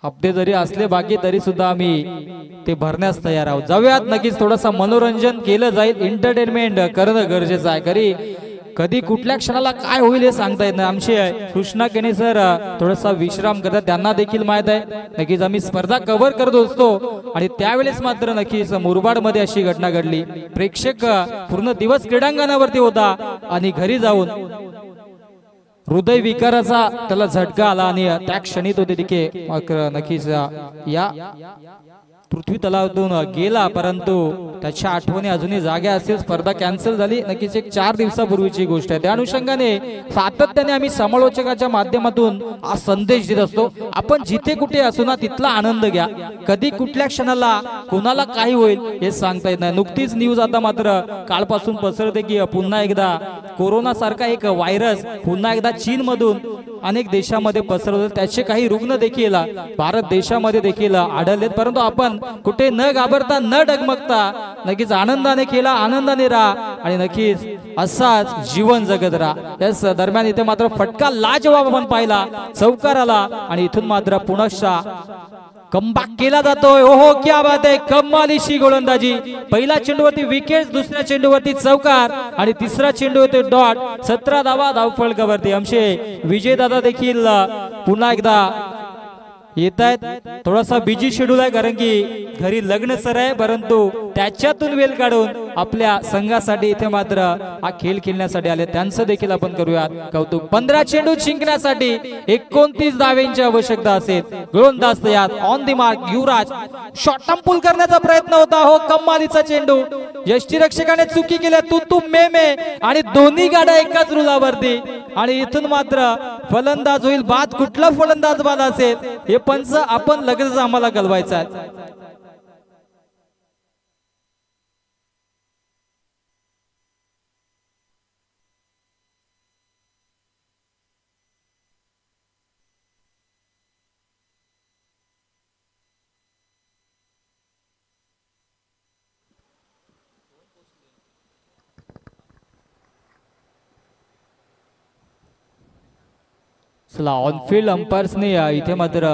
[SPEAKER 1] हप्ते जरी असले बाकी तरी सुद्धा आम्ही ते भरण्यास तयार आहोत. जाऊयात, नक्कीच थोडंसं मनोरंजन केलं जाईल, एंटरटेनमेंट करणं गरजेचं आहे. कधी कुठल्या क्षणाला काय होईल हे सांगता येत नाही. आमचे कृष्णा केने सर थोडासा विश्राम करतात, त्यांना देखील माहित आहे. नक्कीच आम्ही स्पर्धा कव्हर करत असतो आणि त्यावेळेस मात्र नक्कीच मुरबाड मध्ये अशी घटना घडली. प्रेक्षक पूर्ण दिवस क्रीडांगणावरती होता आणि घरी जाऊन हृदय विकाराचा त्याला झटका आला आणि त्या क्षणी तो तिथे नक्कीच या पृथ्वी तलावातून गेला. परंतु त्याच्या आठवणी अजूनही जाग्या असतील. स्पर्धा कॅन्सल झाली, नक्कीच एक 4 दिवसापूर्वीची गोष्ट आहे. त्या अनुषंगाने सातत्याने आम्ही समालोचकाच्या माध्यमातून हा संदेश देत असतो, आपण जिथे कुठे असू ना तिथला आनंद घ्या. कधी कुठल्या क्षणाला कोणाला काही होईल हे सांगता येत नाही. नुकतीच न्यूज आता मात्र कालपासून पसरते की पुन्हा एकदा कोरोना सारखा एक व्हायरस पुन्हा एकदा चीन मधून अनेक देशामध्ये पसरवले. त्याचे काही रुग्ण देखील भारत देशामध्ये देखील आढळलेत. परंतु आपण कुठे न घाबरता न डगमगता नक्कीच आनंदाने केला, आनंदाने राहा आणि नक्कीच असाच जीवन जगत राहा. याच दरम्यान इथे मात्र फटका लाजवाब आपण पाहिला, चौकार आला आणि इथून मात्र पुनश्च कमबॅक केला जातोय. ओहो क्या बात आहे, कमालीची गोलंदाजी. पहिला चेंडूवरती विकेट, दुसऱ्या चेंडूवरती चौकार आणि तिसरा चेंडूवरती डॉट. 17 धावा धावफलकावरती. आमचे विजयदादा देखील पुन्हा एकदा येत आहेत. थोडासा बिजी शेड्यूल आहे कारण की घरी लग्न सर आहे, परंतु त्याच्यातून वेळ काढून आपल्या संघासाठी इथे मात्र हा खेळ खेळण्यासाठी आले. त्यांचं देखील आपण करूयात कौतुक. 15 चेंडू जिंकण्यासाठी 29 धावेंची आवश्यकता असेल. गोलंदाज तयार, on the mark. Yuvraj short pull करण्याचा प्रयत्न होता. हो कमालीचा चेंडू. यष्टीरक्षकाने चुकी केल्या, तू मे आणि दोन्ही गाड्या एकाच रुलावरती आणि इथून मात्र फलंदाज होईल बाद. कुठला फलंदाज बाद असेल हे पंच आपण लगेच आम्हाला कळवायचं आहे. चला, ऑनफिल्ड अंपायर्सने इथे मात्र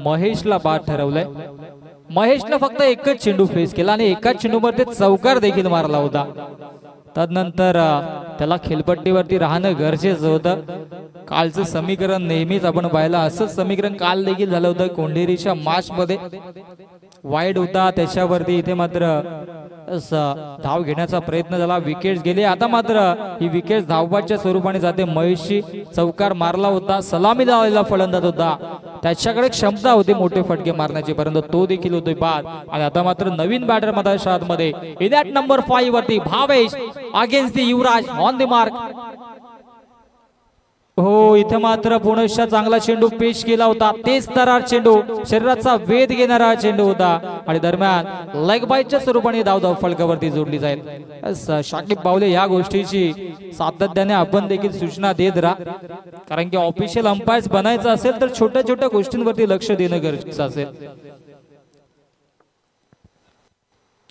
[SPEAKER 1] महेशला बाद ठरवलंय. महेशला फक्त एकच चेंडू फेस केला आणि एकाच चेंडूमध्ये चौकार देखील मारला होता. तदनंतर त्याला खेळपट्टीवरती राहणं गरजेचं होतं. कालचं समीकरण नेहमीच आपण पाहिलं, असंच समीकरण काल देखील झालं होतं. कोंढेरीच्या मॅच मध्ये वाईड होता, त्याच्यावरती इथे मात्र धाव घेण्याचा प्रयत्न झाला, विकेट गेले. आता मात्र ही विकेट धावबाच्या स्वरूपाने जाते. महेशची चौकार मारला होता, सलामी लावलेला फलंदाज होता, त्याच्याकडे क्षमता होती मोठे फटके मारण्याची, परंतु तो देखील होतोय बाद. आणि आता मात्र नवीन बॅटर मध्ये इन नंबर 5 वरती Bhavesh against the Yuvraj, on the mark. हो, इथे मात्र पुनश्च चांगला चेंडू पेश केला होता. तेज तरार चेंडू, शरीराचा वेध घेणारा चेंडू होता आणि दरम्यान लेग बाईटच्या स्वरूपाने धाव फलकावरती जोडली जाईल. शाकिब बावले या गोष्टीची सातत्याने आपण देखील सूचना देत राहा, कारण की ऑफिशियल अंपायर्स बनायचं असेल तर छोट्या छोट्या गोष्टींवरती लक्ष देणं गरजेचं असेल.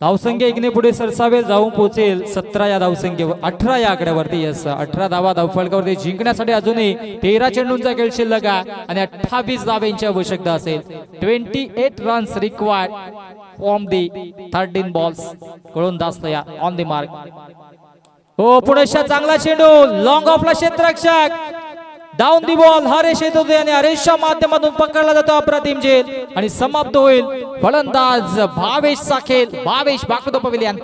[SPEAKER 1] धावसंख्या 1 ने पुढे सरसावेल, जाऊन पोहोचेल 17 या धावसंख्येवर, 18 या आकड्यावरती. यस, 18 धावा धावफलकावरती जिंकण्यासाठी अजूनही 13 चेंडूंचा खेळ शिल्लक आहे आणि 28 धावांची आवश्यकता असेल. 28 runs required from the 13 balls. गोलंदाज तयार, ऑन द मार्क. हो, पुनश्च चांगला चेंडू, लॉंग ऑफला क्षेत्ररक्षक, डाऊन दी बॉल. हरेश येत होते आणि हरेशच्या माध्यमातून पकडला जातो अप्रतिम झेल आणि समाप्त होईल. फलंदाज भावेश साखेल, भावेश बाकतो पवेलियन.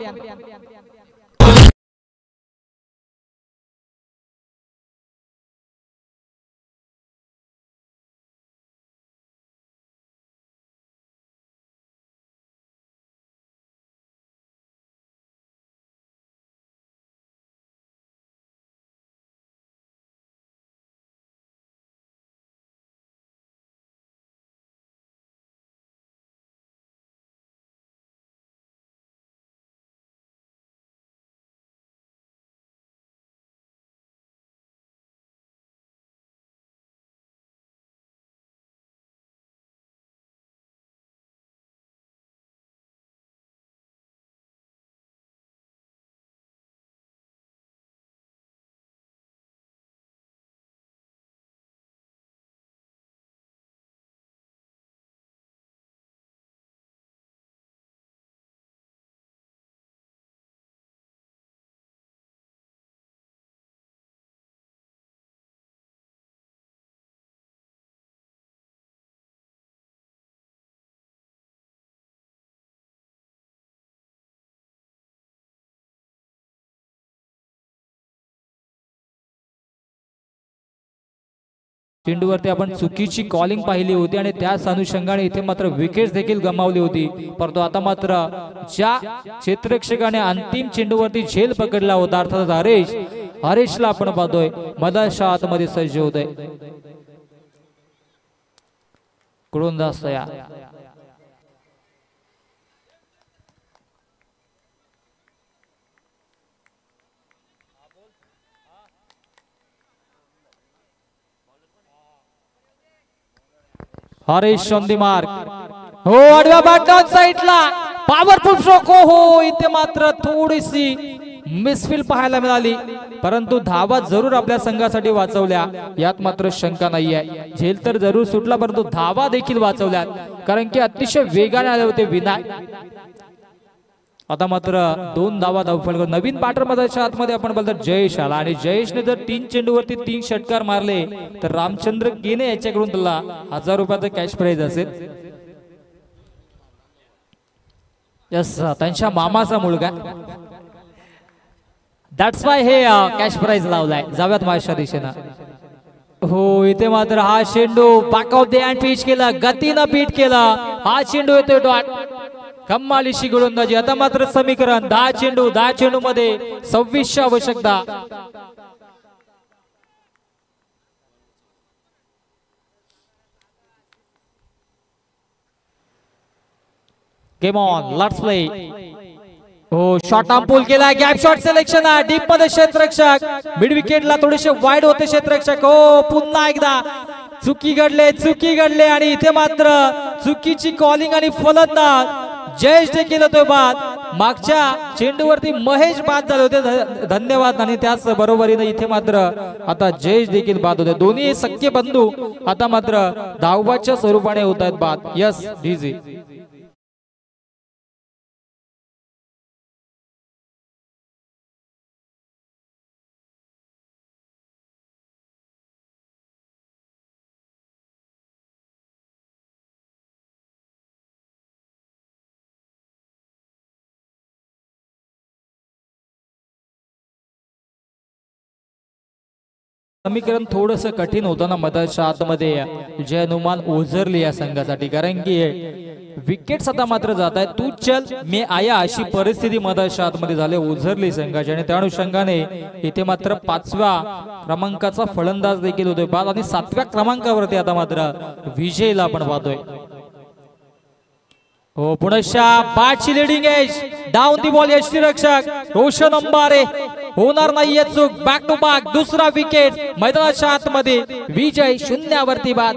[SPEAKER 1] चेंडूवरती आपण चुकीची कॉलिंग पाहिली होती आणि त्याच अनुषंगाने इथे मात्र विकेट देखील गमावली होती, परंतु आता मात्र ज्या क्षेत्ररक्षकाने अंतिम चेंडूवरती झेल पकडला होता अर्थात हरेशला आपण पाहतोय मधाच्या आतमध्ये सज्ज होतोय. गोलंदाज तयार. Haresh on the mark. हो आडव्या बॅट डाउन साइडला पॉवरफुल स्ट्रोक. हो इथे मात्र थोडीशी मिसफील पाहायला मिळाली, परंतु धावा जरूर आपल्या संघासाठी वाचवल्या यात मात्र शंका नाहीये. झेल तर जरूर सुटला, परंतु धावा देखील वाचवल्या कारण की अतिशय वेगाने आले होते विनायक. आता मात्र 2 धावा धावफलक. नवीन बॅटर मधाच्या आतमध्ये आपण बोलतो जयेश आला आणि जयेशने जर 3 चेंडूवरती 3 षटकार मारले तर रामचंद्र गेने याच्याकडून त्याला 1000 रुपयाचा कॅश प्राइज असेल. यस, त्यांच्या मामाचा मुलगा, दॅट्स वाय हे कॅश प्राइज लावलाय. जाव्यात माझ्या दिशेनं. हो इथे मात्र हा चेंडू back of the hand pitch केला, गतीनं बीट केला. हा चेंडू येतोय डॉट. कमालीची गोलंदाजी. आता मात्र समीकरण 10 चेंडू मध्ये 26ची आवश्यकता. Game on, let's play. हो शॉट आर्म पुल केला, गॅप शॉट सिलेक्शन आहे डीप मध्ये क्षेत्ररक्षक. मिड विकेटला थोडेसे वाईड होते क्षेत्ररक्षक. हो पुन्हा एकदा चुकी घडले आणि इथे मात्र चुकीची कॉलिंग आणि फलंदाज जयेश देखील होतोय बाद. मागच्या चेंडूवरती महेश बाद झाले होते, धन्यवाद. आणि त्याच बरोबरीने इथे मात्र आता जयेश देखील बाद होते. दोन्ही सख्खे बंधू आता मात्र धावबाच्या स्वरूपाने होत आहेत बाद. यस डीजी. समीकरण थोडस कठीण होतं ना मधाच्या आतमध्ये जय हनुमान ओझरली या संघासाठी, कारण की विकेट्स आता मात्र जात आहे. तू चल मी आया अशी परिस्थिती मधाच्या आतमध्ये झाली ओझरली संघाची आणि त्या अनुषंगाने इथे मात्र 5व्या क्रमांकाचा फलंदाज देखील होतोय बाद आणि 7व्या क्रमांकावरती आता मात्र विजयला आपण पाहतोय. हो पुनश्चा बॅटची leading edge down the ball. यष्टीरक्षक रोशन अंबारे होणार नाहीये चूक. बॅक टू बॅक दुसरा विकेट मैदानाच्या आतमध्ये. विजय 0वरती बाद.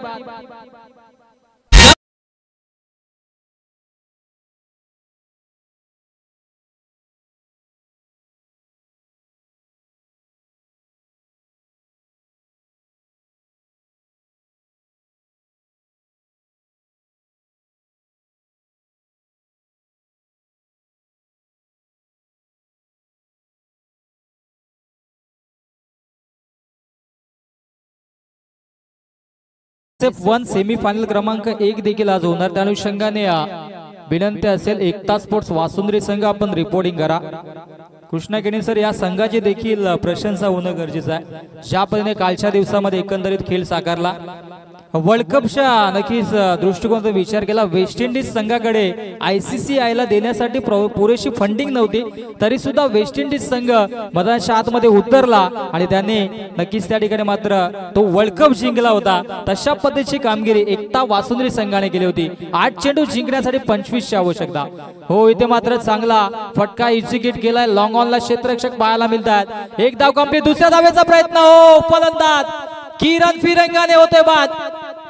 [SPEAKER 1] वन सेमीफायनल क्रमांक 1 देखील आज होणार. त्या अनुषंगाने विनंती असेल एकता स्पोर्ट्स वासुंद्री संघ आपण रिपोर्टिंग करा. कृष्णा केणी सर या संघाची देखील प्रशंसा होणं गरजेचं आहे. ज्या पद्धतीने कालच्या दिवसामध्ये एकंदरीत खेळ साकारला, वर्ल्ड कपच्या नक्कीच दृष्टिकोनाचा विचार केला. वेस्ट इंडिज संघाकडे ICCI ला देण्यासाठी पुरेशी फंडिंग नव्हती, तरी सुद्धा वेस्ट इंडिज संघ मैदानाच्या आतमध्ये उतरला आणि त्याने नक्कीच त्या ठिकाणी मात्र तो वर्ल्ड कप जिंकला होता. तशा पद्धतीची कामगिरी एकता वासुंद्री संघाने केली होती. 8 चेंडू जिंकण्यासाठी 25ची आवश्यकता. हो इथे मात्र चांगला फटका एक्झिक्यूट केलाय. लॉंग ऑनला क्षेत्ररक्षक पाहायला मिळतात. एक धाव कंप्लीट. दुसऱ्या धावेचा प्रयत्न. हो फलंदाज किरण फिरंगाने होते बाद.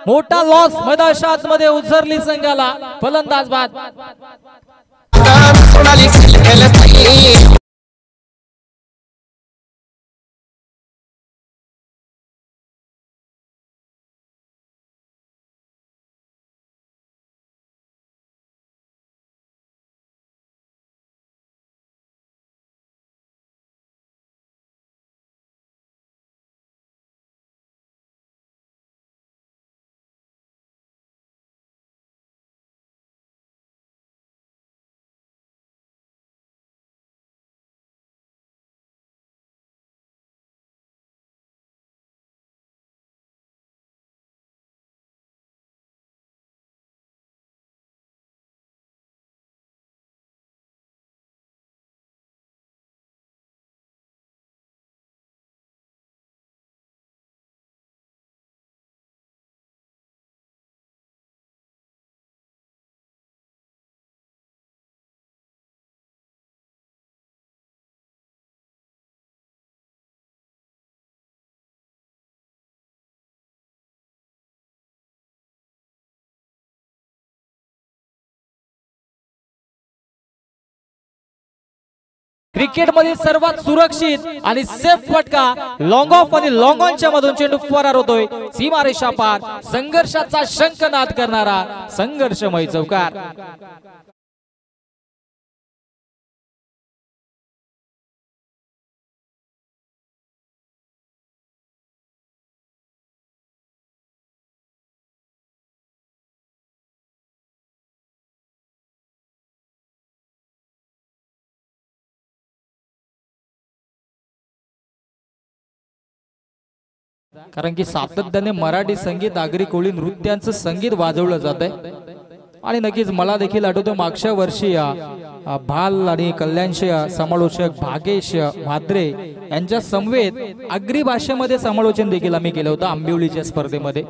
[SPEAKER 1] मोठा लॉस मैदानाच्या आतमध्ये उझरली संघाला. फलंदाज बाद. क्रिकेटमध्ये सर्वात सुरक्षित आणि सेफ फटका लॉंग ऑफ आणि लॉंग ऑनच्या मधून चेंडू फरार होतोय सीमारेषा पार. संघर्षाचा शंखनाद करणारा संघर्षमय चौकार. कारण की सातत्याने मराठी संगीत आगरी कोळी नृत्यांचं संगीत वाजवलं जात आहे आणि नक्कीच मला देखील आठवतं मागच्या वर्षी भाल आणि कल्याणचे समालोचक भागेश भाद्रे यांच्या समवेत आगरी भाषेमध्ये समालोचन देखील आम्ही केलं होतं आंबिवलीच्या स्पर्धेमध्ये.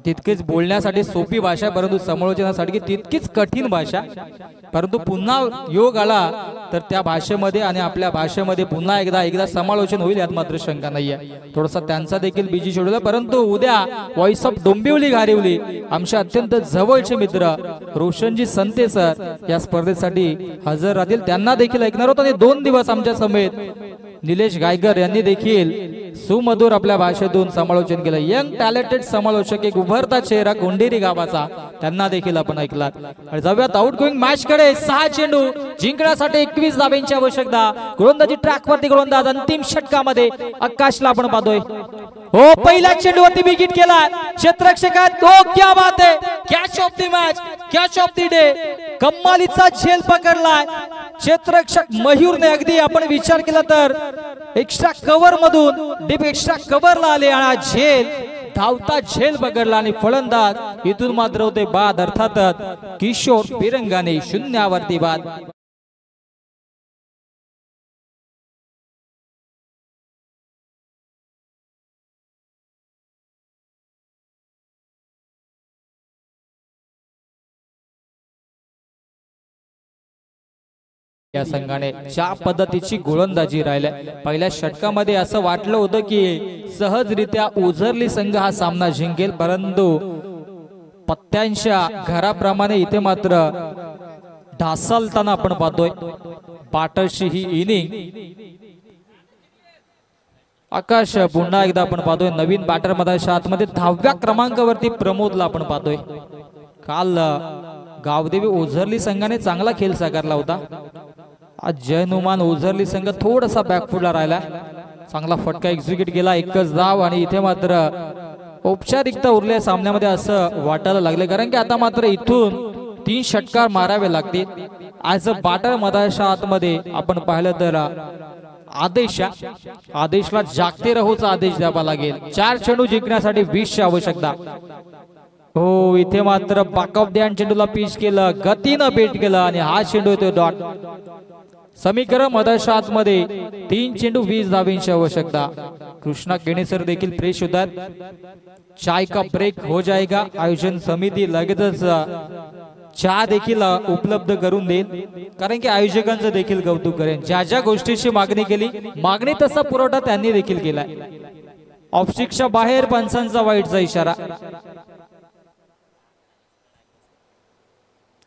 [SPEAKER 1] तितकीच बोलण्यासाठी सोपी भाषा परंतु समालोचनासाठी तितकीच कठीण भाषा. परंतु पुन्हा योग आला तर त्या भाषेमध्ये आणि आपल्या भाषेमध्ये पुन्हा एकदा समालोचन होईल यात मात्र शंका नाहीये. थोडासा त्यांचा देखील बिजी शेड्यूल आहे परंतु उद्या व्हॉइस ऑफ डोंबिवली घारिवली आमचे अत्यंत जवळचे मित्र रोशनजी संते सर या स्पर्धेसाठी हजर राहतील. त्यांना देखील ऐकणार होतो आणि 2 दिवस आमच्या समेत निलेश गायकर यांनी देखील सुमधुर आपल्या भाषेतून समालोचन केलं. यंग टॅलेंटेड समालोचक एक उभरता चेहरा गोंडेरी गावाचा त्यांना देखील आपण ऐकलात. आणि जाऊयात आउट गोईंग मॅच कडे. 6 चेंडू जिंकण्यासाठी 21 धाब्यांची आवश्यकता. गोलंदाजी ट्रॅक वरती गोलंदाज अंतिम षटकामध्ये आकाशला आपण पाहतोय. हो पहिल्या चेंडूवरती विकेट केला क्षेत्ररक्षकात. ओ क्या बात है. Catch of the match, catch of the day. कमालीचा झेल पकडलाय क्षेत्ररक्षक मयूरने. अगदी आपण विचार केला तर एक्स्ट्रा कव्हर मधून डीप एक्स्ट्रा कव्हरला आले आणि झेल धावता झेल पकडला आणि फलंदाज इथून मात्र होते बाद. अर्थातच किशोर पिरंगाने 0वरती बाद. या संघाने ज्या पद्धतीची गोलंदाजी राहिल्या पहिल्या षटकामध्ये असं वाटलं होतं की सहजरित्या ओझरली संघ हा सामना जिंकेल परंतु पत्त्यांच्या घराप्रमाणे इथे मात्र ढासळताना आपण पाहतोय. पाटरची ही इनिंग आकाश पुन्हा एकदा आपण पाहतोय नवीन बॅटर मध्ये आतमध्ये 10व्या क्रमांकावरती प्रमोदला आपण पाहतोय. काल गावदेवी ओझरली संघाने चांगला खेळ साकारला होता. आज जयनुमान ओझरली संघ थोडासा बॅकफुटला राहिला. चांगला फटका एक्झिक्यूट केला 1च धाव आणि इथे मात्र औपचारिकता उरल्या सामन्यामध्ये असं वाटायला लागले कारण की आता मात्र इथून 3 षटकार मारावे लागतील. आज बॅटर मधाच्या आतमध्ये आपण पाहिलं तर आदेशला जागते रहोचा आदेश द्यावा लागेल. 4 चेंडू जिंकण्यासाठी 20 ची आवश्यकता. हो इथे मात्र बॅक ऑफ द हँड चेंडूला पिच केलं गतीनं बेट केलं आणि हा चेंडू येतो डॉट. समीकरण मधाच्या आतमध्ये 3 चेंडू 20 धाब्यांची आवश्यकता. कृष्णा केणेसर देखील फ्रेश होतात. चाय का ब्रेक हो जाएगा. आयोजन समिती लगेचच चहा देखील उपलब्ध करून देईल कारण की आयोजकांचं देखील कौतुक करेन. ज्या ज्या गोष्टीची मागणी केली मागणी तसा पुरवठा त्यांनी देखील केलाय. ऑफस्टिकच्या बाहेर पंचांचा वाईटचा इशारा.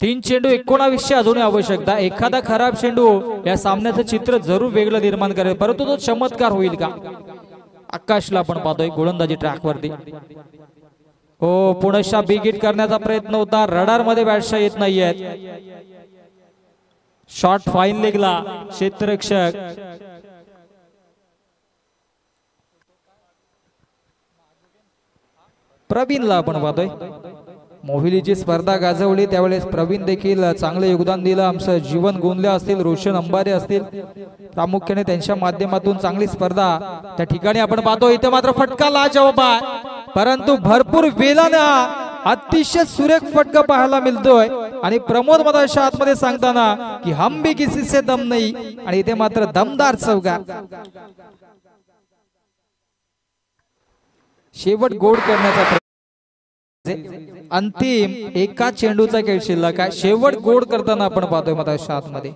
[SPEAKER 1] 3 चेंडू 19ची अजूनही आवश्यकता. एखादा खराब चेंडू या सामन्याचं चित्र जरूर वेगळं निर्माण करेल परंतु तो चमत्कार होईल का. आकाशला आपण पाहतोय गोलंदाजी ट्रॅक वरती. हो पुनश्चा बिग हिट करण्याचा प्रयत्न होता. रडार मध्ये बॅट्सच्या येत नाहीयेत. शॉट फाईन लेगला क्षेत्ररक्षक प्रवीणला आपण पाहतोय. मोहिलीची स्पर्धा गाजवली त्यावेळेस प्रवीण देखील चांगले योगदान दिलं. आमचं जीवन गोंधले असतील रोशन अंबारे असतील प्रामुख्याने त्यांच्या माध्यमातून चांगली स्पर्धा त्या ठिकाणी आपण पाहतो. इथे मात्र फटका लाजवाब आहे परंतु भरपूर वेगाने अतिशय सुरेख फटका पाहायला मिळतोय आणि प्रमोद मधाच्या आतमध्ये सांगताना की हम भी किसी से दम नाही आणि इथे मात्र दमदार चौकार. शेवट गोड करण्याचा अंतिम एका चेंडूचा खेळ शिल्लक आहे. शेवट गोड करताना आपण पाहतोय मधाच्या आतमध्ये.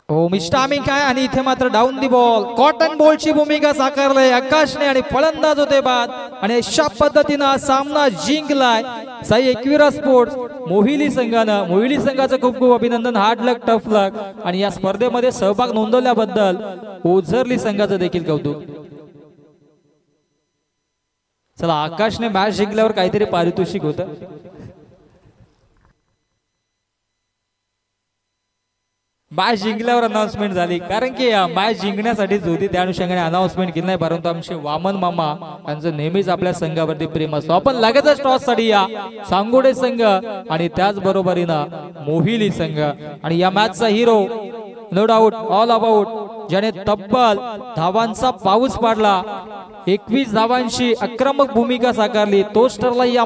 [SPEAKER 1] हो मिस्टामिंग आहे आणि इथे मात्र डाऊन दी बॉल कॉटन बॉलची भूमिका साकारलाय आकाशने आणि फलंदाज होते बाद आणि अशा पद्धतीने सामना जिंकलाय. साई एकविरा स्पोर्ट्स मोहिली संघाचं खूप खूप अभिनंदन. हार्ड लक टफ लक आणि या स्पर्धेमध्ये सहभाग नोंदवल्याबद्दल ओझरली संघाचं देखील कौतुक. चला आकाशने मॅच जिंकल्यावर काहीतरी पारितोषिक होतं. मॅच जिंकल्यावर अनाउन्समेंट झाली कारण की मॅच जिंकण्यासाठीच होती, त्या अनुषंगाने अनाउन्समेंट केली नाही. परंतु आमचे वामन मामा यांचं नेहमीच आपल्या संघावरती प्रेम असतो. आपण लगेचच टॉस साठी या सांगोडे संघ आणि त्याच बरोबरीनं मोहिली संघ आणि या मॅचचा hero no doubt all about ज्याने तब्बल धावांचा पाऊस पाडला, 21 धावांची आक्रमक भूमिका साकारली, तोच ठरला या